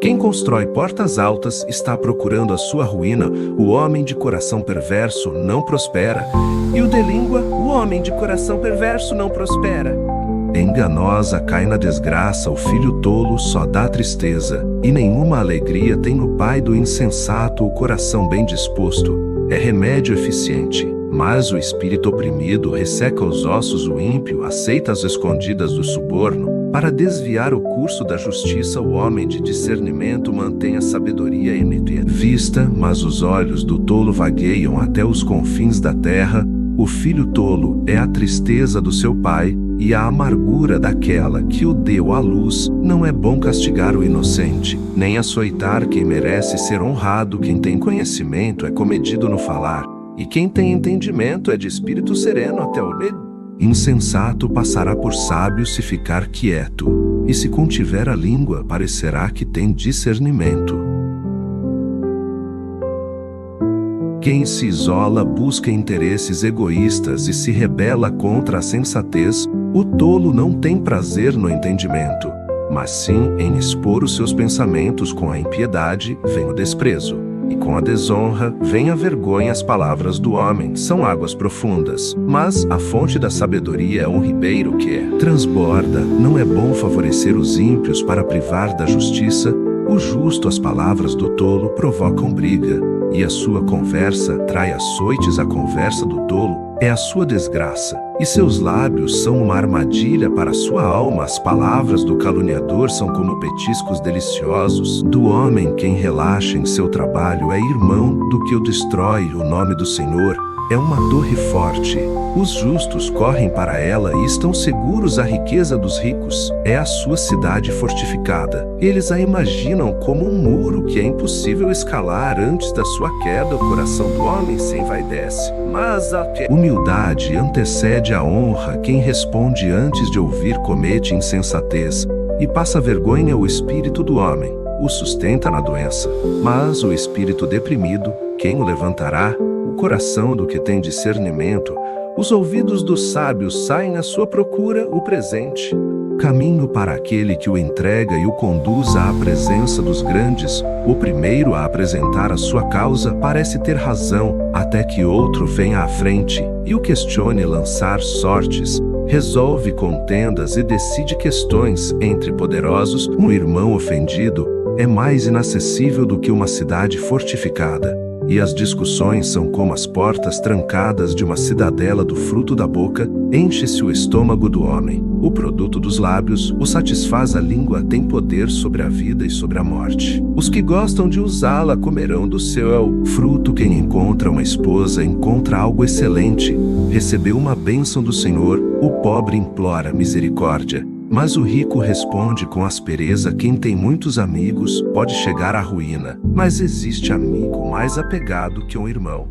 Quem constrói portas altas está procurando a sua ruína. O homem de coração perverso não prospera. E o de língua, o homem de coração perverso não prospera. Enganosa cai na desgraça. O filho tolo só dá tristeza, e nenhuma alegria tem no pai do insensato. O coração bem disposto é remédio eficiente, mas o espírito oprimido resseca os ossos. O ímpio aceita as escondidas do suborno para desviar o curso da justiça. O homem de discernimento mantém a sabedoria em vista, mas os olhos do tolo vagueiam até os confins da terra. O filho tolo é a tristeza do seu pai e a amargura daquela que o deu à luz. Não é bom castigar o inocente, nem açoitar quem merece ser honrado. Quem tem conhecimento é comedido no falar, e quem tem entendimento é de espírito sereno até o medo. Insensato passará por sábio se ficar quieto, e se contiver a língua parecerá que tem discernimento. Quem se isola busca interesses egoístas e se rebela contra a sensatez. O tolo não tem prazer no entendimento, mas sim em expor os seus pensamentos. Com a impiedade vem o desprezo, e com a desonra vem a vergonha. As palavras do homem são águas profundas, mas a fonte da sabedoria é um ribeiro que transborda. Não é bom favorecer os ímpios para privar da justiça o justo. As palavras do tolo provocam briga, e a sua conversa trai açoites. A conversa do tolo é a sua desgraça, e seus lábios são uma armadilha para a sua alma. As palavras do caluniador são como petiscos deliciosos. Do homem quem relaxa em seu trabalho é irmão do que o destrói. O nome do Senhor é uma torre forte. Os justos correm para ela e estão seguros. A riqueza dos ricos é a sua cidade fortificada. Eles a imaginam como um muro que é impossível escalar. Antes da sua queda, o coração do homem se envaidece, mas a humildade antecede a honra. Quem responde antes de ouvir comete insensatez, e passa vergonha o espírito do homem. O sustenta na doença, mas o espírito deprimido, quem o levantará? O coração do que tem discernimento, os ouvidos dos sábios saem à sua procura. O presente, caminho para aquele que o entrega e o conduz à presença dos grandes. O primeiro a apresentar a sua causa parece ter razão, até que outro venha à frente e o questione. Lançar sortes, resolve contendas e decide questões entre poderosos. Um irmão ofendido é mais inacessível do que uma cidade fortificada, e as discussões são como as portas trancadas de uma cidadela. Do fruto da boca enche-se o estômago do homem. O produto dos lábios o satisfaz. A língua tem poder sobre a vida e sobre a morte. Os que gostam de usá-la comerão do seu fruto. Quem encontra uma esposa encontra algo excelente. Recebeu uma bênção do Senhor. O pobre implora misericórdia, mas o rico responde com aspereza. Quem tem muitos amigos pode chegar à ruína, mas existe amigo mais apegado que um irmão.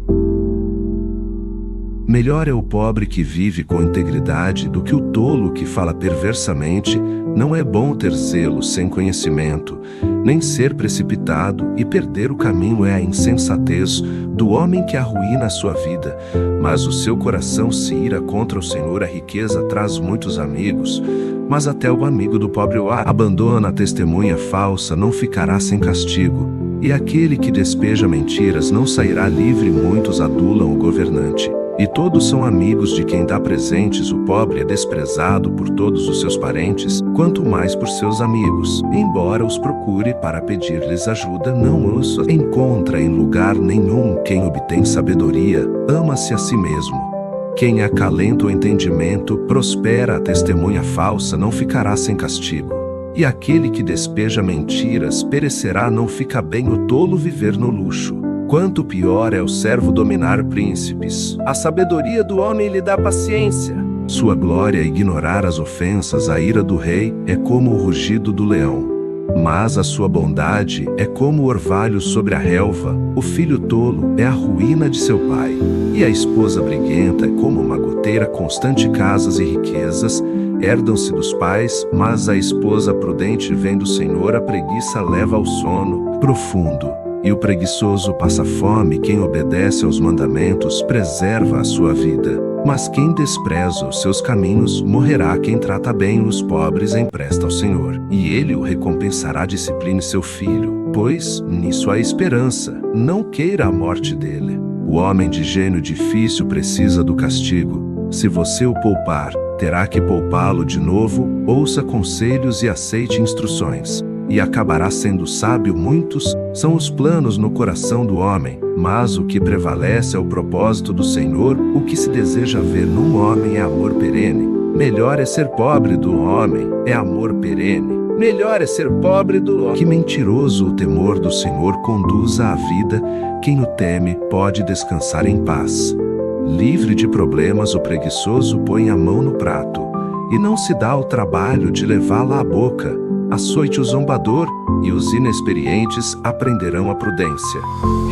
Melhor é o pobre que vive com integridade do que o tolo que fala perversamente. Não é bom ter zelo sem conhecimento, nem ser precipitado e perder o caminho. É a insensatez do homem que arruína a sua vida, mas o seu coração se ira contra o Senhor. A riqueza traz muitos amigos, mas até o amigo do pobre o abandona. A testemunha falsa não ficará sem castigo, e aquele que despeja mentiras não sairá livre. Muitos adulam o governante, e todos são amigos de quem dá presentes. O pobre é desprezado por todos os seus parentes, quanto mais por seus amigos. Embora os procure para pedir-lhes ajuda, não os encontra em lugar nenhum. Quem obtém sabedoria, ama-se a si mesmo. Quem acalenta o entendimento, prospera. A testemunha falsa não ficará sem castigo, e aquele que despeja mentiras perecerá. Não fica bem o tolo viver no luxo. Quanto pior é o servo dominar príncipes. A sabedoria do homem lhe dá paciência. Sua glória é ignorar as ofensas. A ira do rei é como o rugido do leão, mas a sua bondade é como o orvalho sobre a relva. O filho tolo é a ruína de seu pai, e a esposa briguenta é como uma goteira constante. Casas e riquezas herdam-se dos pais, mas a esposa prudente vem do Senhor. A preguiça leva ao sono profundo, e o preguiçoso passa fome. Quem obedece aos mandamentos preserva a sua vida, mas quem despreza os seus caminhos morrerá. Quem trata bem os pobres empresta ao Senhor, e ele o recompensará. Discipline seu filho, pois nisso há esperança. Não queira a morte dele. O homem de gênio difícil precisa do castigo. Se você o poupar, terá que poupá-lo de novo. Ouça conselhos e aceite instruções, e acabará sendo sábio. Muitos são os planos no coração do homem, mas o que prevalece é o propósito do Senhor. O que se deseja ver num homem é amor perene. Melhor é ser pobre do homem, é amor perene. Melhor é ser pobre do homem. Que mentiroso o temor do Senhor conduza à vida. Quem o teme pode descansar em paz. Livre de problemas, o preguiçoso põe a mão no prato e não se dá o trabalho de levá-la à boca. Açoite o zombador, e os inexperientes aprenderão a prudência.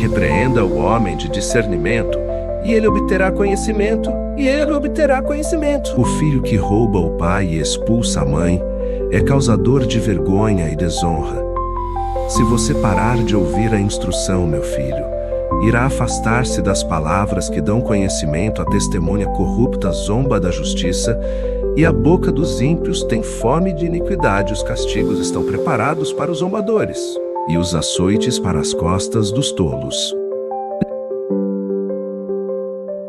Repreenda o homem de discernimento, e ele obterá conhecimento, e ele obterá conhecimento. O filho que rouba o pai e expulsa a mãe é causador de vergonha e desonra. Se você parar de ouvir a instrução, meu filho, irá afastar-se das palavras que dão conhecimento. A testemunha corrupta zomba da justiça, e a boca dos ímpios tem fome de iniquidade. Os castigos estão preparados para os zombadores, e os açoites para as costas dos tolos.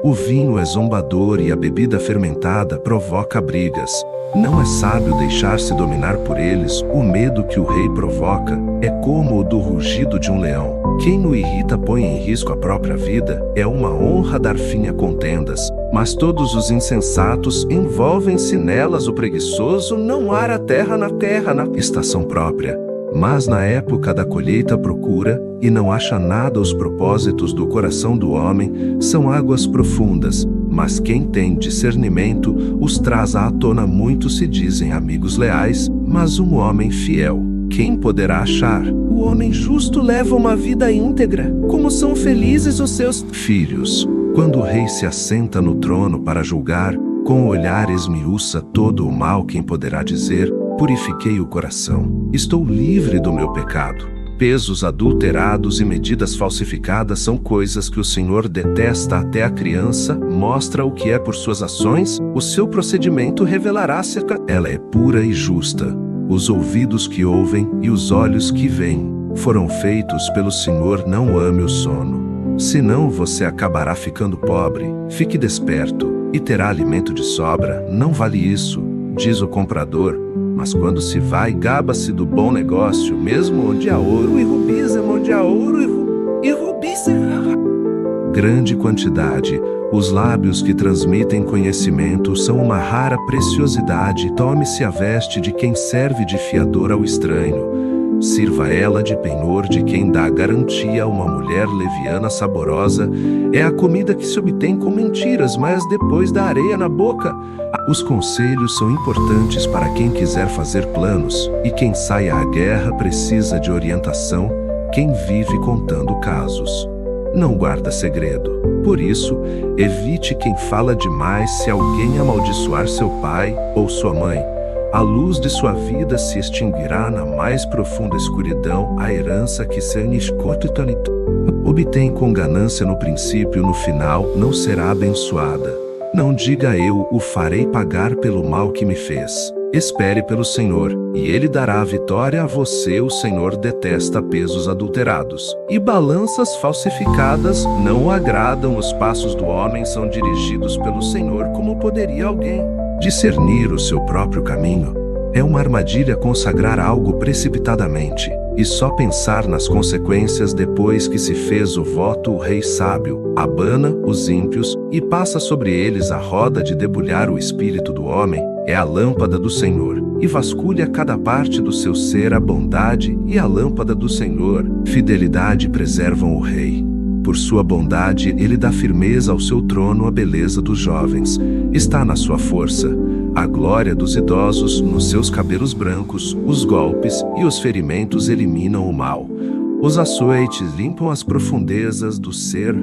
O vinho é zombador e a bebida fermentada provoca brigas. Não é sábio deixar-se dominar por eles. O medo que o rei provoca é como o do rugido de um leão. Quem o irrita põe em risco a própria vida. É uma honra dar fim a contendas, mas todos os insensatos envolvem-se nelas. O preguiçoso não ara a terra na estação própria, Mas na época da colheita procura, e não acha nada os propósitos do coração do homem, são águas profundas, mas quem tem discernimento os traz à tona. Muitos se dizem amigos leais, mas um homem fiel, quem poderá achar? O homem justo leva uma vida íntegra, como são felizes os seus filhos. Quando o rei se assenta no trono para julgar, com o olhar esmiuça todo o mal. Quem poderá dizer, purifiquei o coração, estou livre do meu pecado? Pesos adulterados e medidas falsificadas são coisas que o Senhor detesta. Até a criança mostra o que é por suas ações, o seu procedimento revelará se ela é pura e justa. Os ouvidos que ouvem e os olhos que veem foram feitos pelo Senhor. Não ame o sono, senão você acabará ficando pobre. Fique desperto e terá alimento de sobra. Não vale isso, diz o comprador, mas quando se vai, gaba-se do bom negócio, mesmo onde há ouro e rubis, onde há ouro e rubis. Grande quantidade. Os lábios que transmitem conhecimento são uma rara preciosidade. Tome-se a veste de quem serve de fiador ao estranho. Sirva ela de penhor de quem dá garantia a uma mulher leviana saborosa. É a comida que se obtém com mentiras, mas depois da areia na boca. Os conselhos são importantes para quem quiser fazer planos, e quem sai à guerra precisa de orientação. Quem vive contando casos não guarda segredo. Por isso, evite quem fala demais. Se alguém amaldiçoar seu pai ou sua mãe, a luz de sua vida se extinguirá na mais profunda escuridão. A herança que se obtém com ganância no princípio, no final não será abençoada. Não diga eu o farei pagar pelo mal que me fez. Espere pelo Senhor, e Ele dará a vitória a você. O Senhor detesta pesos adulterados e balanças falsificadas. Não o agradam. Os passos do homem são dirigidos pelo Senhor. Como poderia alguém discernir o seu próprio caminho? É uma armadilha consagrar algo precipitadamente e só pensar nas consequências depois que se fez o voto. O rei sábio abana os ímpios e passa sobre eles a roda de debulhar. O espírito do homem é a lâmpada do Senhor, e vasculha cada parte do seu ser. A bondade e a lâmpada do Senhor, fidelidade preservam o rei. Por sua bondade ele dá firmeza ao seu trono. A beleza dos jovens está na sua força, a glória dos idosos nos seus cabelos brancos. Os golpes e os ferimentos eliminam o mal. Os açoites limpam as profundezas do ser.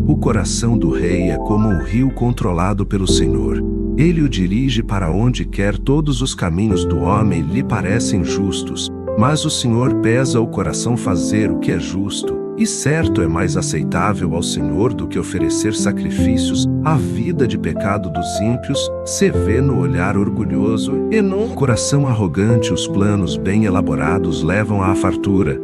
O coração do rei é como um rio controlado pelo Senhor. Ele o dirige para onde quer. Todos os caminhos do homem lhe parecem justos, mas o Senhor pesa o coração. Fazer o que é justo e certo é mais aceitável ao Senhor do que oferecer sacrifícios. A vida de pecado dos ímpios se vê no olhar orgulhoso e no coração arrogante. Os planos bem elaborados levam à fartura,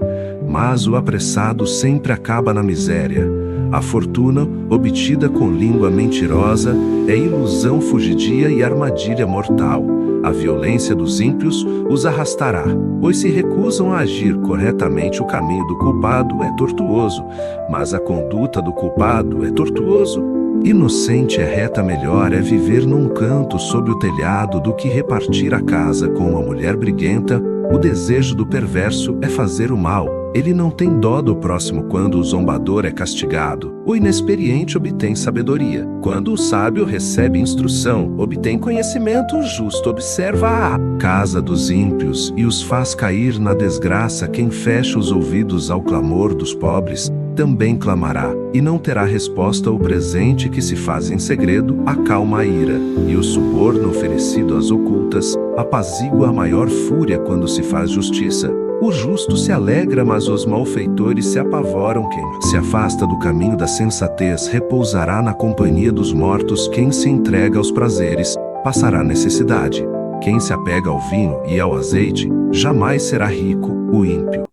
mas o apressado sempre acaba na miséria. A fortuna, obtida com língua mentirosa, é ilusão fugidia e armadilha mortal. A violência dos ímpios os arrastará, pois se recusam a agir corretamente. O caminho do culpado é tortuoso, mas a conduta do culpado é tortuoso. Inocente é reta. Melhor é viver num canto sob o telhado do que repartir a casa com uma mulher briguenta. O desejo do perverso é fazer o mal. Ele não tem dó do próximo. Quando o zombador é castigado, o inexperiente obtém sabedoria. Quando o sábio recebe instrução, obtém conhecimento. O justo observa a casa dos ímpios e os faz cair na desgraça. Quem fecha os ouvidos ao clamor dos pobres também clamará, e não terá resposta. O presente que se faz em segredo acalma a ira, e o suborno oferecido às ocultas apazigua a maior fúria. Quando se faz justiça, o justo se alegra, mas os malfeitores se apavoram. Quem se afasta do caminho da sensatez repousará na companhia dos mortos. Quem se entrega aos prazeres passará necessidade. Quem se apega ao vinho e ao azeite jamais será rico. O ímpio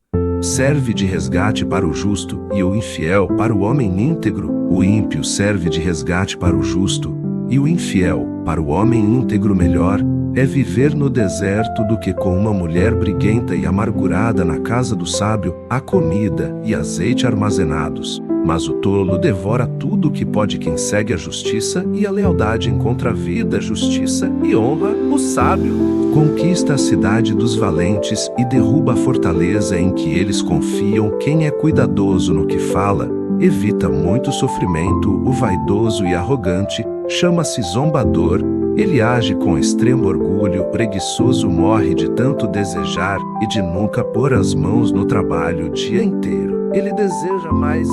serve de resgate para o justo, e o infiel para o homem íntegro. O ímpio serve de resgate para o justo, e o infiel para o homem íntegro. Melhor é viver no deserto do que com uma mulher briguenta e amargurada. Na casa do sábio há comida e azeite armazenados, mas o tolo devora tudo o que pode. Quem segue a justiça e a lealdade encontra vida, justiça e honra. O sábio Conquista a cidade dos valentes e derruba a fortaleza em que eles confiam. Quem é cuidadoso no que fala, evita muito sofrimento. O vaidoso e arrogante chama-se zombador. Ele age com extremo orgulho. O preguiçoso morre de tanto desejar e de nunca pôr as mãos no trabalho o dia inteiro. Ele deseja mais.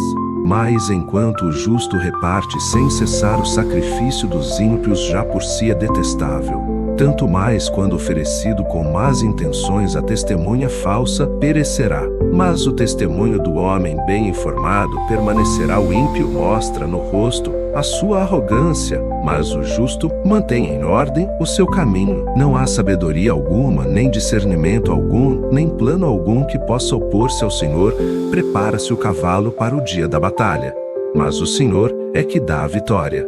Mas enquanto o justo reparte sem cessar o sacrifício dos ímpios, já por si é detestável. Tanto mais quando oferecido com más intenções, a testemunha falsa perecerá. Mas o testemunho do homem bem informado permanecerá. O ímpio mostra no rosto a sua arrogância, mas o justo mantém em ordem o seu caminho. Não há sabedoria alguma, nem discernimento algum, nem plano algum que possa opor-se ao Senhor. Prepara-se o cavalo para o dia da batalha, mas o Senhor é que dá a vitória.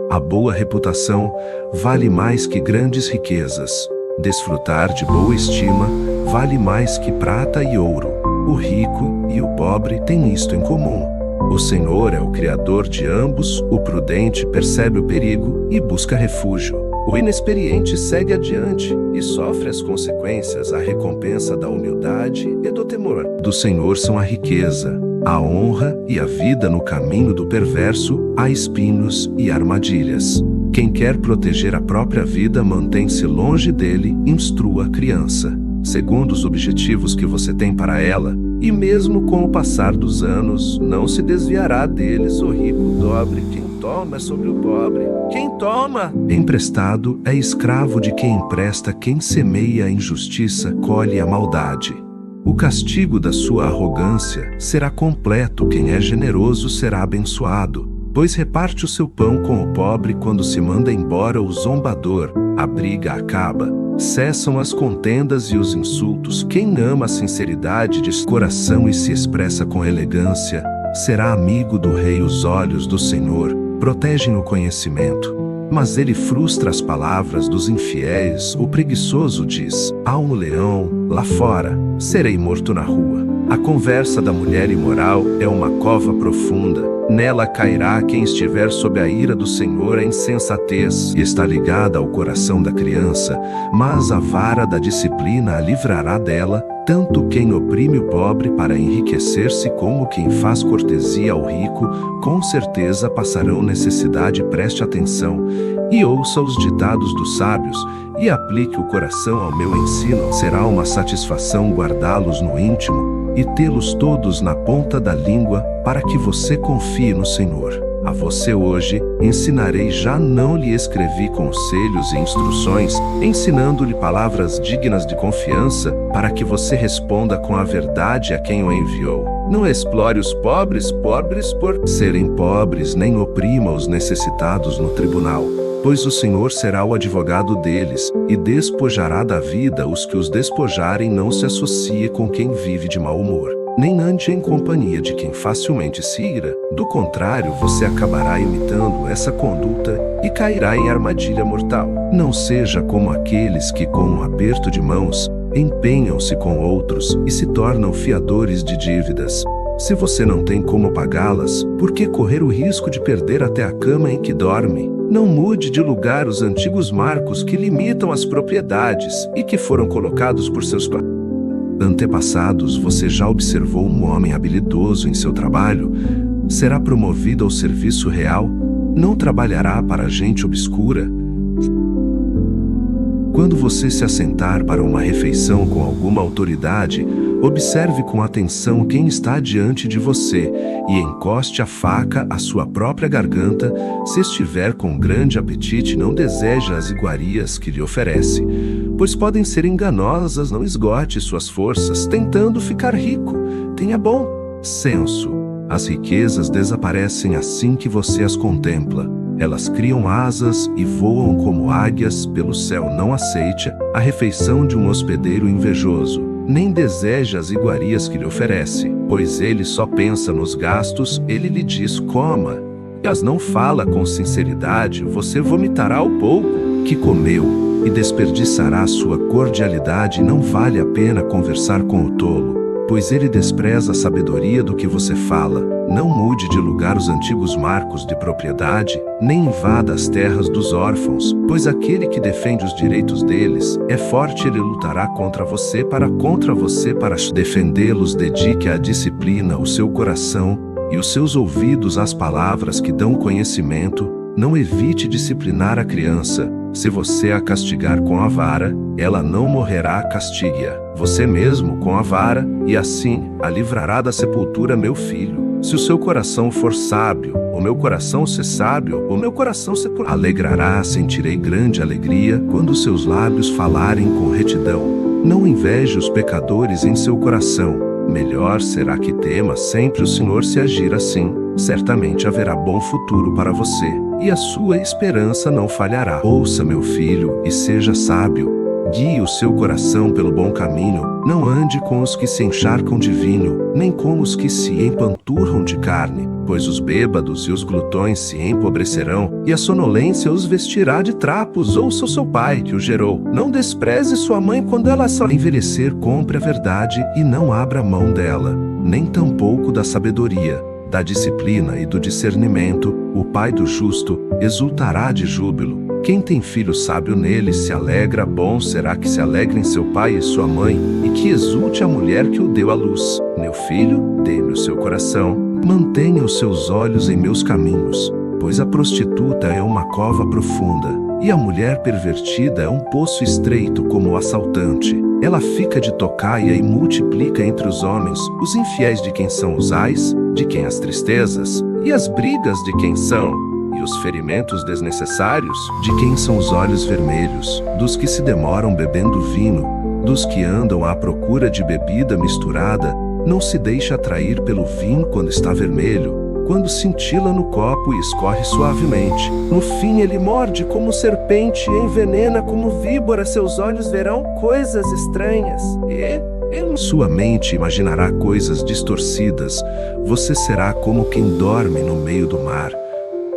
A boa reputação vale mais que grandes riquezas. Desfrutar de boa estima vale mais que prata e ouro. O rico e o pobre têm isto em comum: o Senhor é o Criador de ambos. O prudente percebe o perigo e busca refúgio. O inexperiente segue adiante e sofre as consequências. A recompensa da humildade e do temor do Senhor são a riqueza, a honra e a vida. No caminho do perverso há espinhos e armadilhas. Quem quer proteger a própria vida mantém-se longe dele. Instrua a criança segundo os objetivos que você tem para ela, e mesmo com o passar dos anos, não se desviará deles. O rico dobre quem toma é sobre o pobre. Quem toma emprestado é escravo de quem empresta. Quem semeia a injustiça colhe a maldade. O castigo da sua arrogância será completo. Quem é generoso será abençoado, pois reparte o seu pão com o pobre. Quando se manda embora o zombador, a briga acaba. Cessam as contendas e os insultos. Quem ama a sinceridade de coração e se expressa com elegância, será amigo do rei. Os olhos do Senhor protegem o conhecimento, mas ele frustra as palavras dos infiéis. O preguiçoso diz: há um leão lá fora, serei morto na rua. A conversa da mulher imoral é uma cova profunda. Nela cairá quem estiver sob a ira do Senhor. A insensatez está ligada ao coração da criança, mas a vara da disciplina a livrará dela. Tanto quem oprime o pobre para enriquecer-se, como quem faz cortesia ao rico, com certeza passarão necessidade. Preste atenção e ouça os ditados dos sábios, e aplique o coração ao meu ensino. Será uma satisfação guardá-los no íntimo e tê-los todos na ponta da língua, para que você confie no Senhor. A você hoje ensinarei, já não lhe escrevi conselhos e instruções, ensinando-lhe palavras dignas de confiança, para que você responda com a verdade a quem o enviou. Não explore os pobres por serem pobres, nem oprima os necessitados no tribunal, pois o Senhor será o advogado deles, e despojará da vida os que os despojarem. Não se associe com quem vive de mau humor, nem ande em companhia de quem facilmente se ira. Do contrário, você acabará imitando essa conduta e cairá em armadilha mortal. Não seja como aqueles que, com um aperto de mãos, empenham-se com outros e se tornam fiadores de dívidas. Se você não tem como pagá-las, por que correr o risco de perder até a cama em que dorme? Não mude de lugar os antigos marcos que limitam as propriedades e que foram colocados por seus antepassados. Você já observou um homem habilidoso em seu trabalho? Será promovido ao serviço real? Não trabalhará para gente obscura? Quando você se assentar para uma refeição com alguma autoridade, observe com atenção quem está diante de você e encoste a faca à sua própria garganta. Se estiver com grande apetite, não deseje as iguarias que lhe oferece, pois podem ser enganosas. Não esgote suas forças tentando ficar rico. Tenha bom senso. As riquezas desaparecem assim que você as contempla. Elas criam asas e voam como águias pelo céu. Não aceite a refeição de um hospedeiro invejoso, nem deseje as iguarias que lhe oferece, pois ele só pensa nos gastos. Ele lhe diz: coma, mas não fala com sinceridade. Você vomitará o pouco que comeu e desperdiçará sua cordialidade. Não vale a pena conversar com o tolo, pois ele despreza a sabedoria do que você fala. Não mude de lugar os antigos marcos de propriedade, nem invada as terras dos órfãos, pois aquele que defende os direitos deles é forte, ele lutará contra você para defendê-los. Dedique à disciplina o seu coração e os seus ouvidos às palavras que dão conhecimento. Não evite disciplinar a criança. Se você a castigar com a vara, ela não morrerá. Castigue-a você mesmo com a vara, e assim a livrará da sepultura. Meu filho, se o seu coração for sábio, o meu coração ser sábio, o meu coração se alegrará. Sentirei grande alegria quando seus lábios falarem com retidão. Não inveje os pecadores em seu coração. Melhor será que tema sempre o Senhor. Se agir assim, certamente haverá bom futuro para você, e a sua esperança não falhará. Ouça, meu filho, e seja sábio. Guie o seu coração pelo bom caminho. Não ande com os que se encharcam de vinho, nem com os que se empanturram de carne, pois os bêbados e os glutões se empobrecerão, e a sonolência os vestirá de trapos. Ouça seu pai que o gerou. Não despreze sua mãe quando ela envelhecer. Compre a verdade e não abra mão dela, nem tampouco da sabedoria, da disciplina e do discernimento. O pai do justo exultará de júbilo. Quem tem filho sábio nele se alegra. Bom será que se alegrem seu pai e sua mãe, e que exulte a mulher que o deu à luz. Meu filho, dê-me o seu coração, mantenha os seus olhos em meus caminhos, pois a prostituta é uma cova profunda, e a mulher pervertida é um poço estreito como o assaltante. Ela fica de tocaia e multiplica entre os homens. Os infiéis de quem são os ais, de quem as tristezas, e as brigas de quem são, e os ferimentos desnecessários, de quem são os olhos vermelhos, dos que se demoram bebendo vinho, dos que andam à procura de bebida misturada. Não se deixe atrair pelo vinho quando está vermelho, quando cintila no copo e escorre suavemente. No fim ele morde como serpente e envenena como víbora. Seus olhos verão coisas estranhas, e em sua mente imaginará coisas distorcidas. Você será como quem dorme no meio do mar,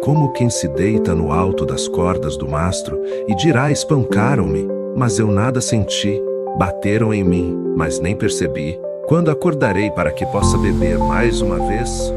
como quem se deita no alto das cordas do mastro, e dirá: espancaram-me, mas eu nada senti. Bateram em mim, mas nem percebi. Quando acordarei para que possa beber mais uma vez?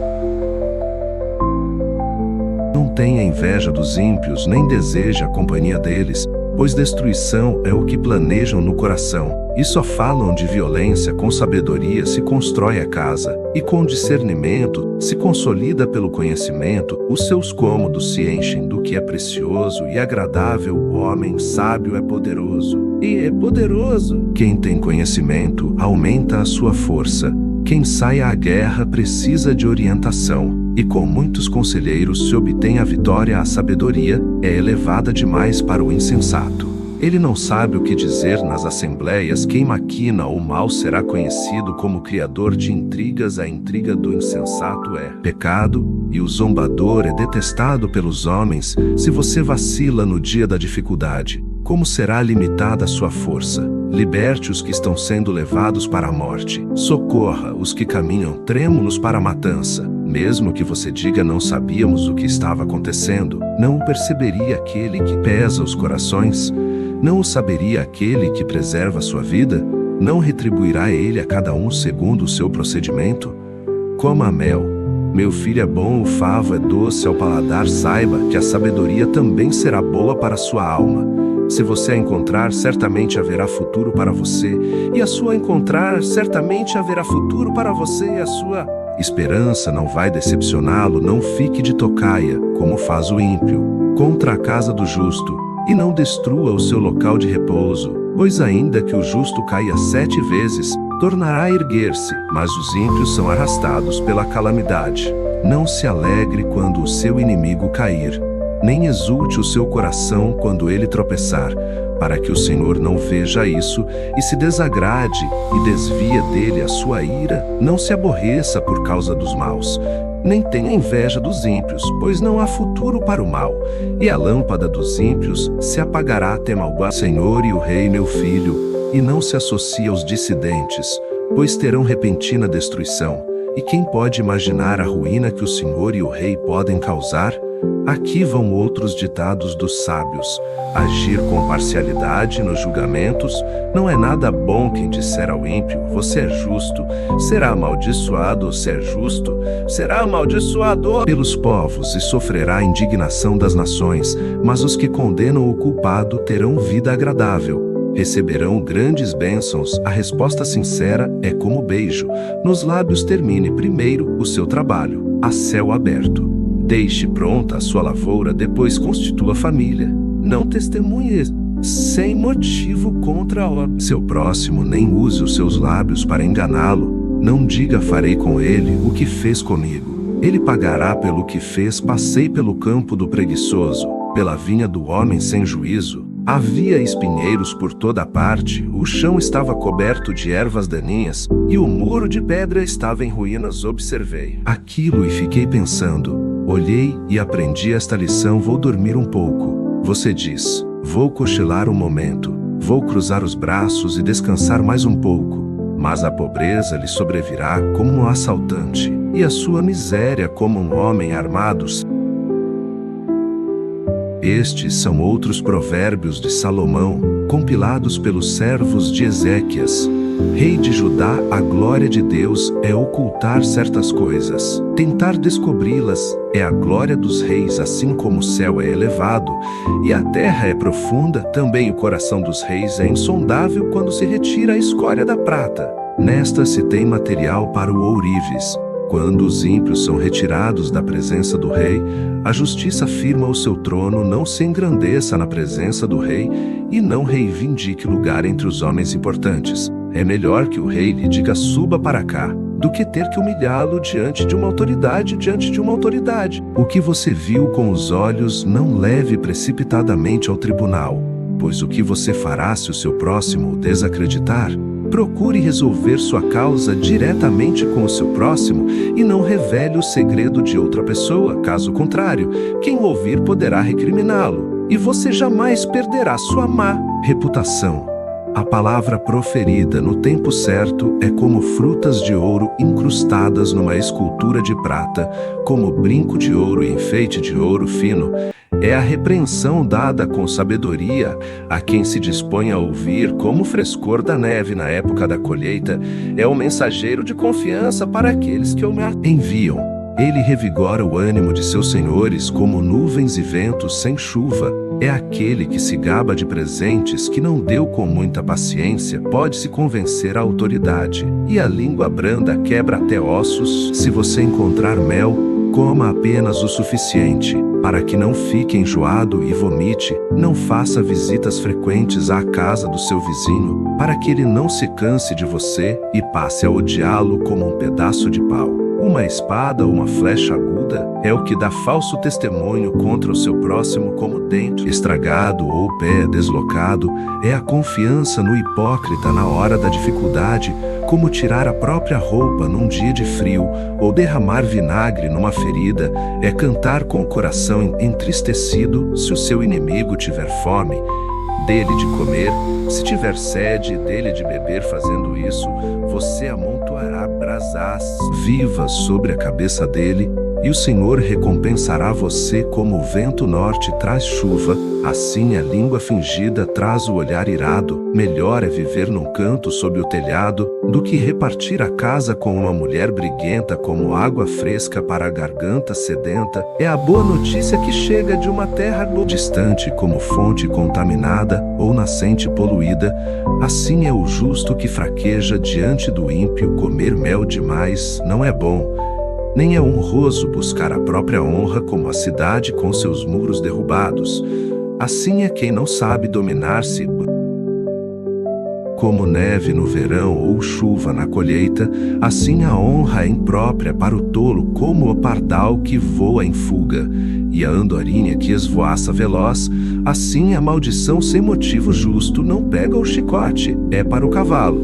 Não tenha inveja dos ímpios, nem deseje a companhia deles, pois destruição é o que planejam no coração, e só falam de violência. Com sabedoria se constrói a casa, e com discernimento se consolida pelo conhecimento. Os seus cômodos se enchem do que é precioso e agradável. O homem sábio é poderoso, e é poderoso. Quem tem conhecimento aumenta a sua força. Quem sai à guerra precisa de orientação, e com muitos conselheiros se obtém a vitória. A sabedoria é elevada demais para o insensato. Ele não sabe o que dizer nas assembleias. Quem maquina o mal será conhecido como criador de intrigas. A intriga do insensato é pecado, e o zombador é detestado pelos homens. Se você vacila no dia da dificuldade, como será limitada a sua força? Liberte os que estão sendo levados para a morte. Socorra os que caminham trêmulos para a matança. Mesmo que você diga: não sabíamos o que estava acontecendo, não o perceberia aquele que pesa os corações? Não o saberia aquele que preserva a sua vida? Não retribuirá ele a cada um segundo o seu procedimento? Coma mel. Meu filho, é bom o favo, é doce ao paladar. Saiba que a sabedoria também será boa para a sua alma. Se você a encontrar, certamente haverá futuro para você, e a sua encontrar, certamente haverá futuro para você, e a sua esperança não vai decepcioná-lo. Não fique de tocaia, como faz o ímpio, contra a casa do justo, e não destrua o seu local de repouso, pois ainda que o justo caia 7 vezes, tornará a erguer-se, mas os ímpios são arrastados pela calamidade. Não se alegre quando o seu inimigo cair, nem exulte o seu coração quando ele tropeçar, para que o Senhor não veja isso e se desagrade e desvia dele a sua ira. Não se aborreça por causa dos maus, nem tenha inveja dos ímpios, pois não há futuro para o mal, e a lâmpada dos ímpios se apagará. Tema o Senhor e o Rei, meu filho, e não se associe aos dissidentes, pois terão repentina destruição. E quem pode imaginar a ruína que o Senhor e o Rei podem causar? Aqui vão outros ditados dos sábios. Agir com parcialidade nos julgamentos. Não é nada bom quem disser ao ímpio: você é justo. Será amaldiçoado se é justo. Será amaldiçoado pelos povos e sofrerá a indignação das nações. Mas os que condenam o culpado terão vida agradável. Receberão grandes bênçãos. A resposta sincera é como beijo. Nos lábios termine primeiro o seu trabalho, a céu aberto. Deixe pronta a sua lavoura, depois constitua família. Não testemunhe sem motivo contra seu próximo, nem use os seus lábios para enganá-lo. Não diga: farei com ele o que fez comigo. Ele pagará pelo que fez. Passei pelo campo do preguiçoso, pela vinha do homem sem juízo. Havia espinheiros por toda parte, o chão estava coberto de ervas daninhas, e o muro de pedra estava em ruínas. Observei aquilo e fiquei pensando. Olhei e aprendi esta lição. Vou dormir um pouco. Você diz: vou cochilar um momento, vou cruzar os braços e descansar mais um pouco. Mas a pobreza lhe sobrevirá como um assaltante, e a sua miséria como um homem armado. Estes são outros provérbios de Salomão, compilados pelos servos de Ezequias, rei de Judá. A glória de Deus é ocultar certas coisas. Tentar descobri-las é a glória dos reis. Assim como o céu é elevado e a terra é profunda, também o coração dos reis é insondável quando se retira a escória da prata. Nesta se tem material para o ourives. Quando os ímpios são retirados da presença do rei, a justiça firma o seu trono. Não se engrandeça na presença do rei e não reivindique lugar entre os homens importantes. É melhor que o rei lhe diga: suba para cá, do que ter que humilhá-lo diante de uma autoridade. O que você viu com os olhos não leve precipitadamente ao tribunal, pois o que você fará se o seu próximo o desacreditar? Procure resolver sua causa diretamente com o seu próximo e não revele o segredo de outra pessoa. Caso contrário, quem ouvir poderá recriminá-lo, e você jamais perderá sua má reputação. A palavra proferida no tempo certo é como frutas de ouro incrustadas numa escultura de prata, como brinco de ouro e enfeite de ouro fino. É a repreensão dada com sabedoria a quem se dispõe a ouvir, como o frescor da neve na época da colheita. É um mensageiro de confiança para aqueles que o enviam. Ele revigora o ânimo de seus senhores como nuvens e ventos sem chuva. É aquele que se gaba de presentes que não deu com muita paciência. Pode-se convencer a autoridade, e a língua branda quebra até ossos. Se você encontrar mel, coma apenas o suficiente, para que não fique enjoado e vomite. Não faça visitas frequentes à casa do seu vizinho, para que ele não se canse de você e passe a odiá-lo como um pedaço de pau. Uma espada ou uma flecha aguda é o que dá falso testemunho contra o seu próximo, como dente estragado ou pé deslocado. É a confiança no hipócrita na hora da dificuldade, como tirar a própria roupa num dia de frio ou derramar vinagre numa ferida. É cantar com o coração entristecido. Se o seu inimigo tiver fome, dele de comer. Se tiver sede, dele de beber. Fazendo isso, você amontoará brasas vivas sobre a cabeça dele, e o Senhor recompensará você como o vento norte traz chuva. Assim a língua fingida traz o olhar irado. Melhor é viver num canto sob o telhado do que repartir a casa com uma mulher briguenta. Como água fresca para a garganta sedenta é a boa notícia que chega de uma terra distante, como fonte contaminada ou nascente poluída. Assim é o justo que fraqueja diante do ímpio. Comer mel demais não é bom, nem é honroso buscar a própria honra, como a cidade com seus muros derrubados. Assim é quem não sabe dominar-se. Como neve no verão ou chuva na colheita, assim a honra é imprópria para o tolo, como o pardal que voa em fuga e a andorinha que esvoaça veloz. Assim a maldição sem motivo justo não pega o chicote, é para o cavalo,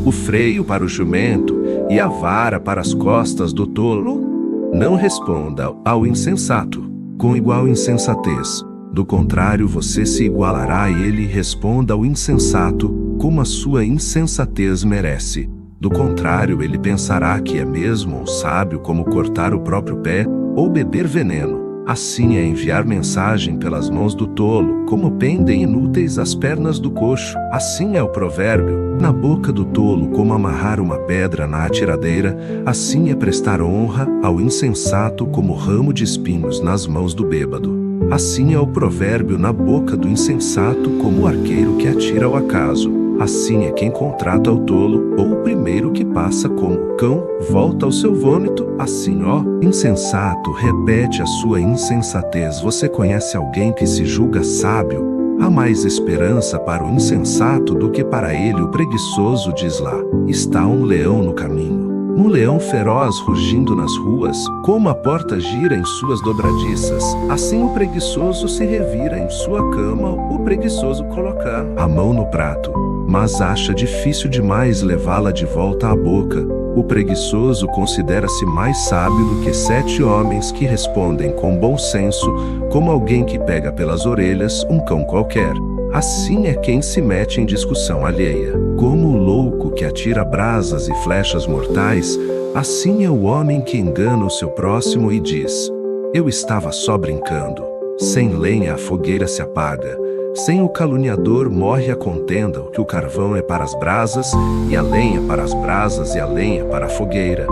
o freio para o jumento e a vara para as costas do tolo. Não responda ao insensato com igual insensatez. Do contrário, você se igualará a ele. Responda ao insensato como a sua insensatez merece. Do contrário, ele pensará que é mesmo um sábio, como cortar o próprio pé ou beber veneno. Assim é enviar mensagem pelas mãos do tolo, como pendem inúteis as pernas do coxo. Assim é o provérbio: na boca do tolo, como amarrar uma pedra na atiradeira, assim é prestar honra ao insensato, como ramo de espinhos nas mãos do bêbado. Assim é o provérbio na boca do insensato, como o arqueiro que atira ao acaso. Assim é quem contrata o tolo, ou o primeiro que passa como o cão volta ao seu vômito. Assim, ó insensato, repete a sua insensatez. Você conhece alguém que se julga sábio? Há mais esperança para o insensato do que para ele. O preguiçoso diz lá: está um leão no caminho, um leão feroz rugindo nas ruas. Como a porta gira em suas dobradiças, assim o preguiçoso se revira em sua cama. O preguiçoso coloca a mão no prato, mas acha difícil demais levá-la de volta à boca. O preguiçoso considera-se mais sábio do que 7 homens que respondem com bom senso, como alguém que pega pelas orelhas um cão qualquer. Assim é quem se mete em discussão alheia. Como o louco que atira brasas e flechas mortais, assim é o homem que engana o seu próximo e diz: eu estava só brincando. Sem lenha a fogueira se apaga, sem o caluniador morre a contenda. Que o carvão é para as brasas, e a lenha para as brasas, e a lenha para a fogueira.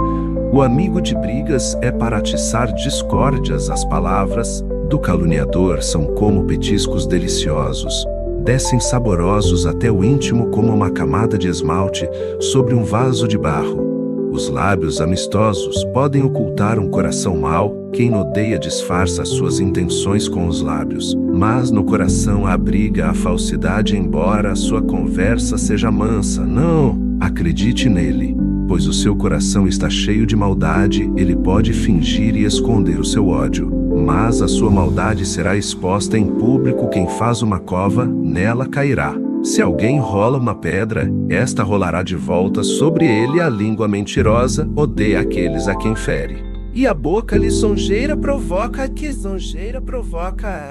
O amigo de brigas é para atiçar discórdias. As palavras do caluniador são como petiscos deliciosos, descem saborosos até o íntimo como uma camada de esmalte sobre um vaso de barro. Os lábios amistosos podem ocultar um coração mau. Quem odeia disfarça suas intenções com os lábios, mas no coração abriga a falsidade. Embora a sua conversa seja mansa, não acredite nele, pois o seu coração está cheio de maldade. Ele pode fingir e esconder o seu ódio, mas a sua maldade será exposta em público. Quem faz uma cova, nela cairá. Se alguém rola uma pedra, esta rolará de volta sobre ele. A língua mentirosa odeia aqueles a quem fere, e a boca lisonjeira provoca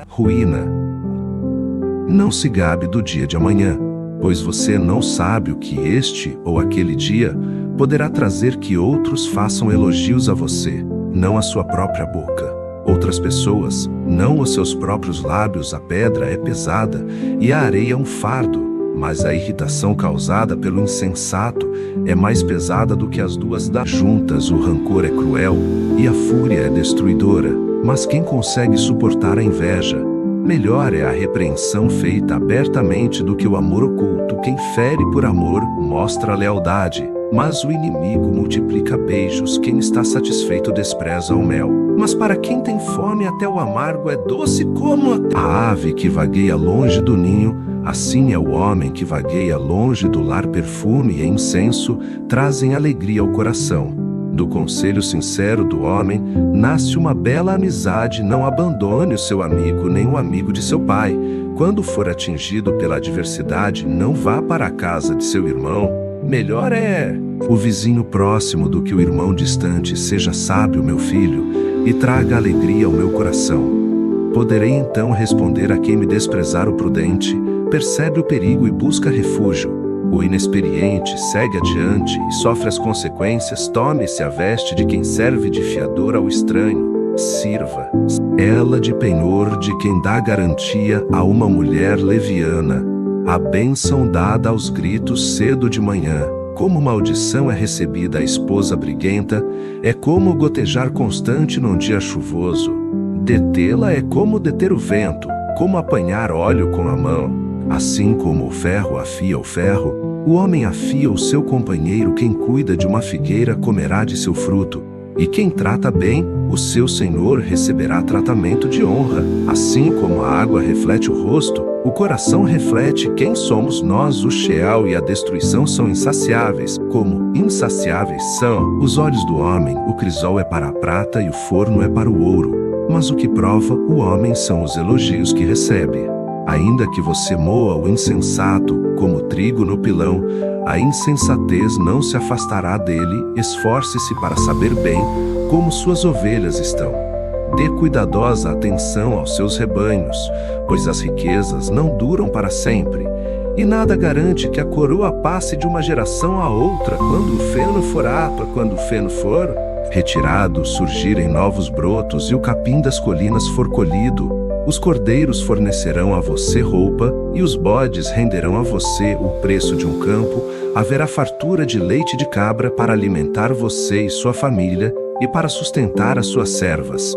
ruína. Não se gabe do dia de amanhã, pois você não sabe o que este ou aquele dia poderá trazer. Que outros façam elogios a você, não a sua própria boca. Outras pessoas, não os seus próprios lábios. A pedra é pesada e a areia um fardo, mas a irritação causada pelo insensato é mais pesada do que as duas juntas. O rancor é cruel e a fúria é destruidora, mas quem consegue suportar a inveja? Melhor é a repreensão feita abertamente do que o amor oculto. Quem fere por amor mostra lealdade, mas o inimigo multiplica beijos. Quem está satisfeito despreza o mel, mas para quem tem fome até o amargo é doce como a ave que vagueia longe do ninho. Assim é o homem que vagueia longe do lar. Perfume e incenso trazem alegria ao coração. Do conselho sincero do homem nasce uma bela amizade. Não abandone o seu amigo, nem o amigo de seu pai. Quando for atingido pela adversidade, não vá para a casa de seu irmão. Melhor é o vizinho próximo do que o irmão distante. Seja sábio, meu filho, e traga alegria ao meu coração. Poderei então responder a quem me desprezar. O prudente percebe o perigo e busca refúgio. O inexperiente segue adiante e sofre as consequências. Tome-se a veste de quem serve de fiador ao estranho. Sirva ela de penhor de quem dá garantia a uma mulher leviana. A bênção dada aos gritos cedo de manhã. Como maldição é recebida a esposa briguenta. É como gotejar constante num dia chuvoso. Detê-la é como deter o vento, como apanhar óleo com a mão. Assim como o ferro afia o ferro, o homem afia o seu companheiro. Quem cuida de uma figueira comerá de seu fruto, e quem trata bem o seu senhor receberá tratamento de honra. Assim como a água reflete o rosto, o coração reflete quem somos nós. O Sheol e a destruição são insaciáveis, como insaciáveis são os olhos do homem. O crisol é para a prata e o forno é para o ouro, mas o que prova o homem são os elogios que recebe. Ainda que você moa o insensato como trigo no pilão, a insensatez não se afastará dele. Esforce-se para saber bem como suas ovelhas estão. Dê cuidadosa atenção aos seus rebanhos, pois as riquezas não duram para sempre, e nada garante que a coroa passe de uma geração a outra. Quando o feno for retirado, surgirem novos brotos e o capim das colinas for colhido, os cordeiros fornecerão a você roupa, e os bodes renderão a você o preço de um campo, haverá fartura de leite de cabra para alimentar você e sua família, e para sustentar as suas servas.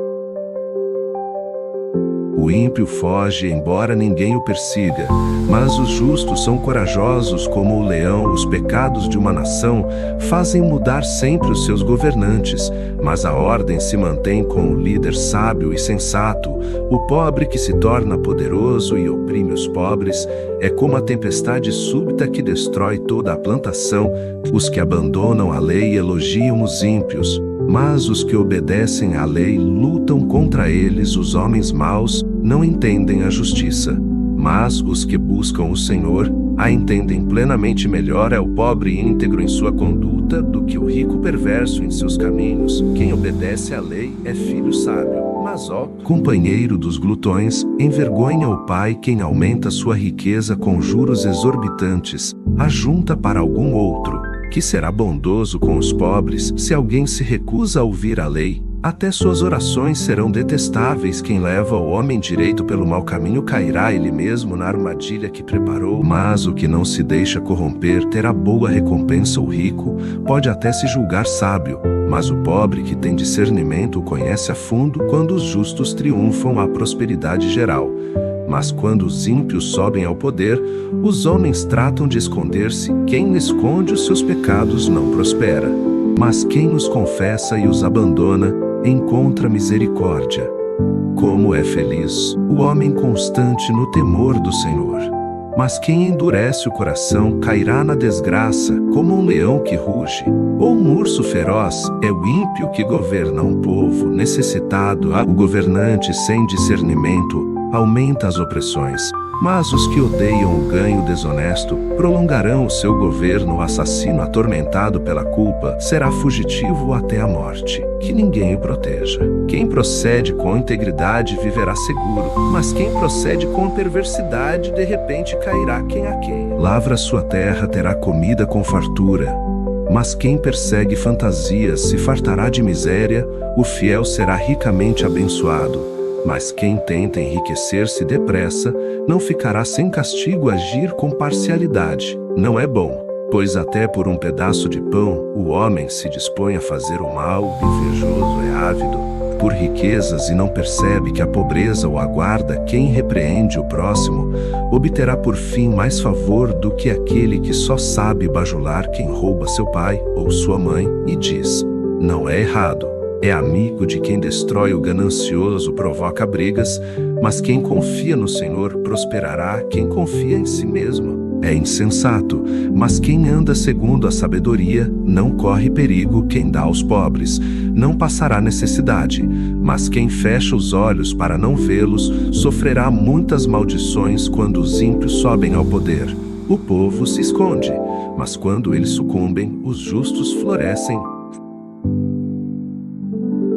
O ímpio foge, embora ninguém o persiga, mas os justos são corajosos como o leão. Os pecados de uma nação fazem mudar sempre os seus governantes, mas a ordem se mantém com o líder sábio e sensato. O pobre que se torna poderoso e oprime os pobres é como a tempestade súbita que destrói toda a plantação. Os que abandonam a lei elogiam os ímpios, mas os que obedecem à lei lutam contra eles. Os homens maus não entendem a justiça, mas os que buscam o Senhor a entendem plenamente. Melhor é o pobre íntegro em sua conduta do que o rico perverso em seus caminhos. Quem obedece à lei é filho sábio, mas ó, companheiro dos glutões, envergonha o pai quem aumenta sua riqueza com juros exorbitantes, ajunta para algum outro, que será bondoso com os pobres. Se alguém se recusa a ouvir a lei, até suas orações serão detestáveis. Quem leva o homem direito pelo mau caminho cairá ele mesmo na armadilha que preparou, mas o que não se deixa corromper terá boa recompensa. O rico pode até se julgar sábio, mas o pobre que tem discernimento o conhece a fundo. Quando os justos triunfam, há prosperidade geral, mas quando os ímpios sobem ao poder, os homens tratam de esconder-se. Quem esconde os seus pecados não prospera, mas quem os confessa e os abandona encontra misericórdia. Como é feliz o homem constante no temor do Senhor, mas quem endurece o coração cairá na desgraça. Como um leão que ruge ou um urso feroz é o ímpio que governa um povo necessitado. O governante sem discernimento aumenta as opressões, mas os que odeiam o ganho desonesto prolongarão o seu governo. O assassino atormentado pela culpa será fugitivo até a morte. Que ninguém o proteja. Quem procede com integridade viverá seguro, mas quem procede com perversidade de repente cairá. Quem a quem lavra sua terra terá comida com fartura, mas quem persegue fantasias se fartará de miséria. O fiel será ricamente abençoado, mas quem tenta enriquecer-se depressa não ficará sem castigo. Agir com parcialidade não é bom, pois até por um pedaço de pão o homem se dispõe a fazer o mal. O invejoso é ávido por riquezas e não percebe que a pobreza o aguarda. Quem repreende o próximo obterá por fim mais favor do que aquele que só sabe bajular. Quem rouba seu pai ou sua mãe e diz, não é errado, é amigo de quem destrói. O ganancioso provoca brigas, mas quem confia no Senhor prosperará. Quem confia em si mesmo é insensato, mas quem anda segundo a sabedoria não corre perigo. Quem dá aos pobres não passará necessidade, mas quem fecha os olhos para não vê-los sofrerá muitas maldições. Quando os ímpios sobem ao poder, o povo se esconde, mas quando eles sucumbem, os justos florescem.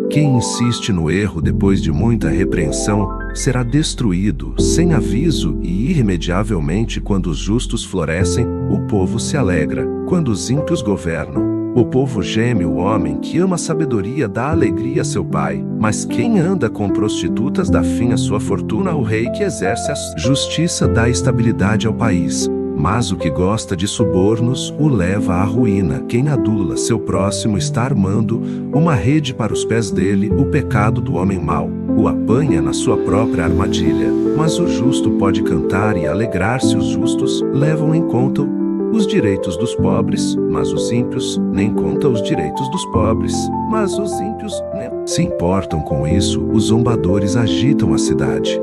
Quem insiste no erro depois de muita repreensão será destruído sem aviso e irremediavelmente. Quando os justos florescem, o povo se alegra. Quando os ímpios governam, o povo geme. O homem que ama a sabedoria dá alegria a seu pai, mas quem anda com prostitutas dá fim à sua fortuna. O rei que exerce a justiça dá estabilidade ao país, mas o que gosta de subornos o leva à ruína. Quem adula seu próximo está armando uma rede para os pés dele. O pecado do homem mau o apanha na sua própria armadilha, mas o justo pode cantar e alegrar-se. Os justos levam em conta os direitos dos pobres, mas os ímpios nem contam os direitos dos pobres, mas os ímpios nem se importam com isso. Os zombadores agitam a cidade,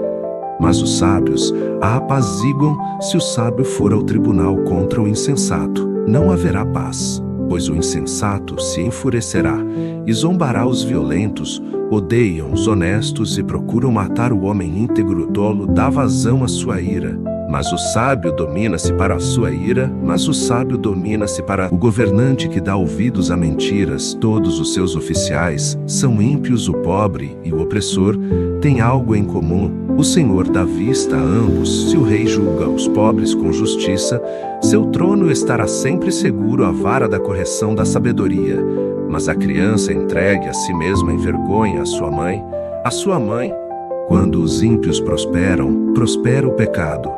mas os sábios a apaziguam. Se o sábio for ao tribunal contra o insensato, não haverá paz, pois o insensato se enfurecerá e zombará. Os violentos odeiam os honestos e procuram matar o homem íntegro. O tolo dá vazão à sua ira, mas o sábio domina-se para a sua ira. Mas o sábio domina-se para o governante que dá ouvidos a mentiras. Todos os seus oficiais são ímpios. O pobre e o opressor têm algo em comum: o Senhor dá vista a ambos. Se o rei julga os pobres com justiça, seu trono estará sempre seguro. A vara da correção da sabedoria mas a criança entregue a si mesma envergonha a sua mãe. Quando os ímpios prosperam, prospera o pecado,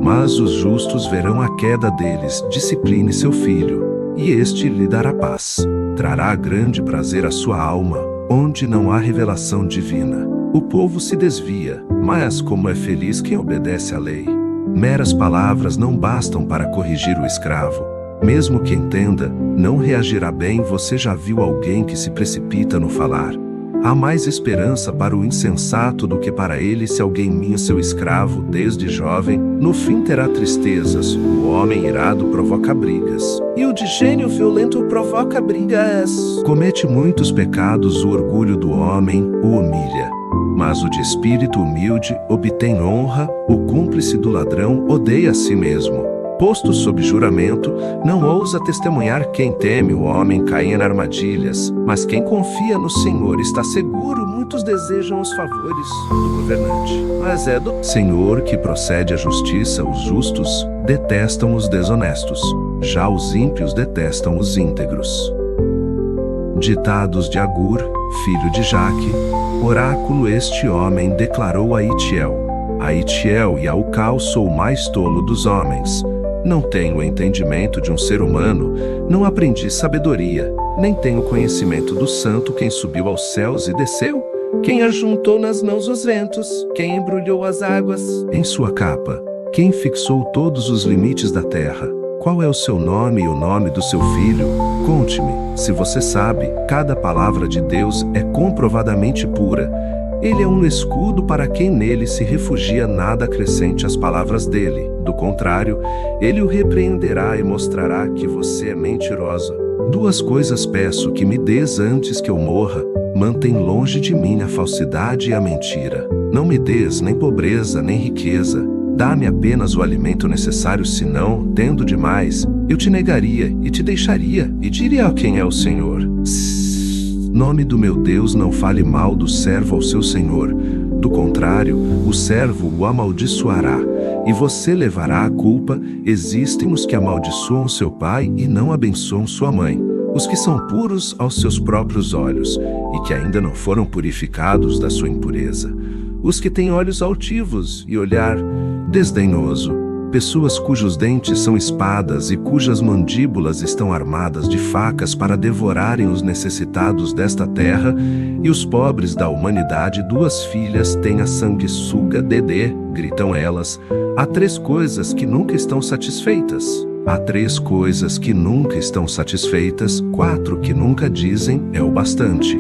mas os justos verão a queda deles. Discipline seu filho, e este lhe dará paz. Trará grande prazer à sua alma, onde não há revelação divina. O povo se desvia, mas como é feliz quem obedece à lei. Meras palavras não bastam para corrigir o escravo. Mesmo que entenda, não reagirá bem. Você já viu alguém que se precipita no falar? Há mais esperança para o insensato do que para ele se alguém minha seu escravo desde jovem. No fim terá tristezas. O homem irado provoca brigas, e o de gênio violento provoca brigas. Comete muitos pecados, o orgulho do homem o humilha, mas o de espírito humilde obtém honra. O cúmplice do ladrão odeia a si mesmo. Posto sob juramento, não ousa testemunhar. Quem teme o homem cai em armadilhas, mas quem confia no Senhor está seguro. Muitos desejam os favores do governante, mas é do Senhor que procede a justiça. Os justos detestam os desonestos, já os ímpios detestam os íntegros. Ditados de Agur, filho de Jaque. Oráculo: este homem declarou a Itiel: a Itiel e a Ucal: sou o mais tolo dos homens. Não tenho o entendimento de um ser humano, não aprendi sabedoria, nem tenho conhecimento do santo. Quem subiu aos céus e desceu? Quem ajuntou nas mãos os ventos? Quem embrulhou as águas em sua capa? Quem fixou todos os limites da terra? Qual é o seu nome e o nome do seu filho? Conte-me, se você sabe. Cada palavra de Deus é comprovadamente pura. Ele é um escudo para quem nele se refugia. Nada acrescente às palavras dele. Do contrário, ele o repreenderá e mostrará que você é mentirosa. Duas coisas peço que me dês antes que eu morra. Mantém longe de mim a falsidade e a mentira. Não me dês nem pobreza nem riqueza. Dá-me apenas o alimento necessário, senão, tendo demais, eu te negaria e te deixaria, e diria a quem é o Senhor. Nome do meu Deus, não fale mal do servo ao seu senhor. Do contrário, o servo o amaldiçoará, e você levará a culpa. Existem os que amaldiçoam seu pai e não abençoam sua mãe, os que são puros aos seus próprios olhos, e que ainda não foram purificados da sua impureza. Os que têm olhos altivos e olhar desdenhoso, pessoas cujos dentes são espadas e cujas mandíbulas estão armadas de facas para devorarem os necessitados desta terra e os pobres da humanidade. Duas filhas têm a sanguessuga Dedê, gritam elas. Há três coisas que nunca estão satisfeitas. Há três coisas que nunca estão satisfeitas. Quatro que nunca dizem é o bastante.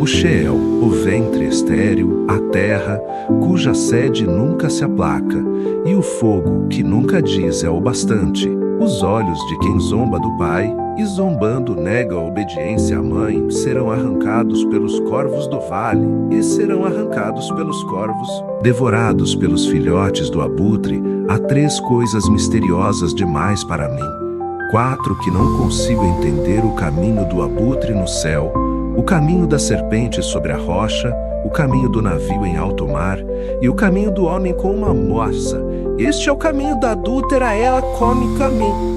O Sheol, o ventre estéril, a terra, cuja sede nunca se aplaca, e o fogo, que nunca diz é o bastante. Os olhos de quem zomba do pai, e zombando nega a obediência à mãe, serão arrancados pelos corvos do vale, e serão arrancados pelos corvos, devorados pelos filhotes do abutre. Há três coisas misteriosas demais para mim. Quatro que não consigo entender: o caminho do abutre no céu, o caminho da serpente sobre a rocha, o caminho do navio em alto mar, e o caminho do homem com uma moça. Este é o caminho da adúltera, ela come caminho.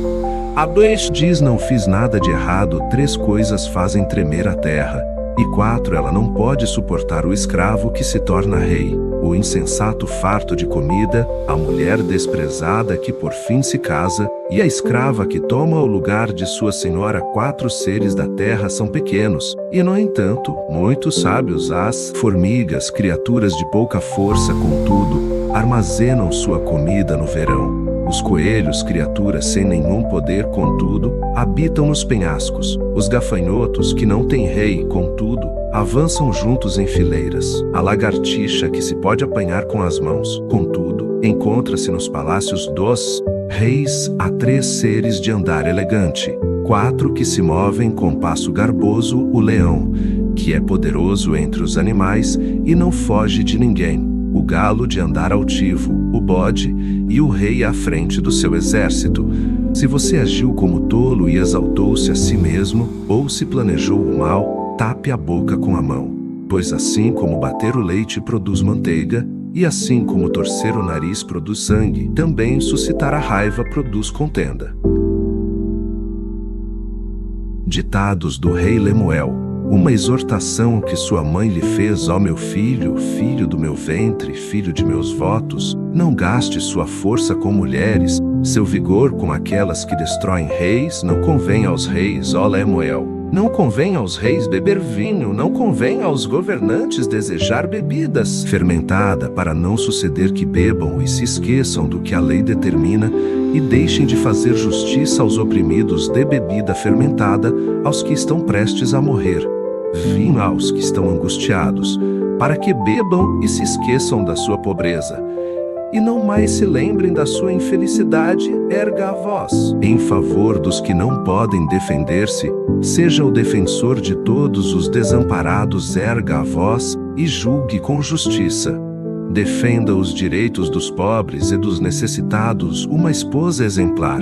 A dois diz: não fiz nada de errado. Três coisas fazem tremer a terra, e quatro ela não pode suportar: o escravo que se torna rei, o insensato farto de comida, a mulher desprezada que por fim se casa, e a escrava que toma o lugar de sua senhora. Quatro seres da terra são pequenos, e no entanto, muitos sábios. As formigas, criaturas de pouca força, contudo, armazenam sua comida no verão. Os coelhos, criaturas sem nenhum poder, contudo, habitam nos penhascos. Os gafanhotos, que não têm rei, contudo, avançam juntos em fileiras. A lagartixa, que se pode apanhar com as mãos, contudo, encontra-se nos palácios dos reis. Há três seres de andar elegante, quatro que se movem com passo garboso: o leão, que é poderoso entre os animais e não foge de ninguém, o galo de andar altivo, o bode e o rei à frente do seu exército. Se você agiu como tolo e exaltou-se a si mesmo, ou se planejou o mal, tape a boca com a mão. Pois assim como bater o leite produz manteiga, e assim como torcer o nariz produz sangue, também suscitar a raiva produz contenda. Ditados do rei Lemuel. Uma exortação que sua mãe lhe fez: ó meu filho, filho do meu ventre, filho de meus votos, não gaste sua força com mulheres, seu vigor com aquelas que destroem reis. Não convém aos reis, ó Lemuel. Não convém aos reis beber vinho, não convém aos governantes desejar bebidas fermentada, para não suceder que bebam e se esqueçam do que a lei determina, e deixem de fazer justiça aos oprimidos. Dê bebida fermentada aos que estão prestes a morrer, vinho aos que estão angustiados, para que bebam e se esqueçam da sua pobreza, e não mais se lembrem da sua infelicidade. Erga a voz em favor dos que não podem defender-se, seja o defensor de todos os desamparados. Erga a voz e julgue com justiça. Defenda os direitos dos pobres e dos necessitados. Uma esposa exemplar,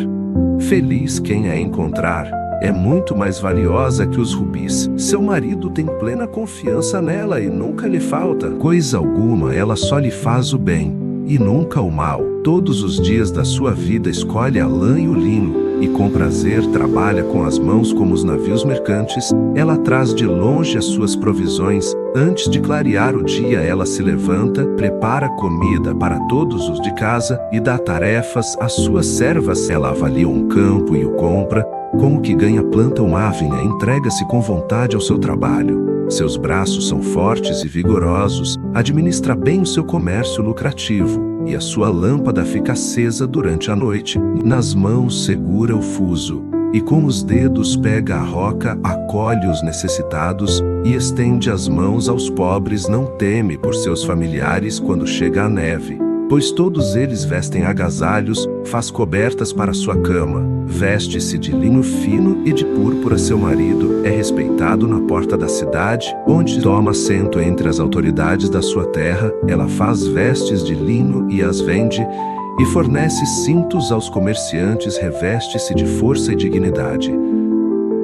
feliz quem a encontrar, é muito mais valiosa que os rubis. Seu marido tem plena confiança nela e nunca lhe falta coisa alguma. Ela só lhe faz o bem e nunca o mal. Todos os dias da sua vida escolhe a lã e o linho, e com prazer trabalha com as mãos como os navios mercantes. Ela traz de longe as suas provisões. Antes de clarear o dia ela se levanta, prepara comida para todos os de casa e dá tarefas às suas servas. Ela avalia um campo e o compra. Com o que ganha planta uma vinha, entrega-se com vontade ao seu trabalho. Seus braços são fortes e vigorosos, administra bem o seu comércio lucrativo, e a sua lâmpada fica acesa durante a noite. Nas mãos segura o fuso, e com os dedos pega a roca. Acolhe os necessitados e estende as mãos aos pobres. Não teme por seus familiares quando chega a neve, pois todos eles vestem agasalhos. Faz cobertas para sua cama, veste-se de linho fino e de púrpura. Seu marido é respeitado na porta da cidade, onde toma assento entre as autoridades da sua terra. Ela faz vestes de linho e as vende, e fornece cintos aos comerciantes. Reveste-se de força e dignidade.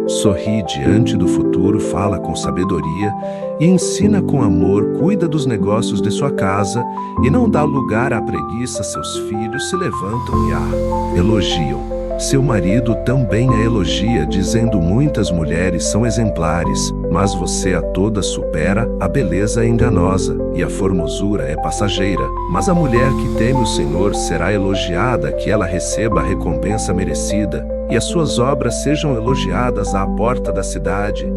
Sorri diante do futuro, fala com sabedoria e ensina com amor. Cuida dos negócios de sua casa e não dá lugar à preguiça. Seus filhos se levantam e a elogiam. Seu marido também a elogia, dizendo: muitas mulheres são exemplares, mas você a todas supera. A beleza é enganosa e a formosura é passageira, mas a mulher que teme o Senhor será elogiada. Que ela receba a recompensa merecida e as suas obras sejam elogiadas à porta da cidade.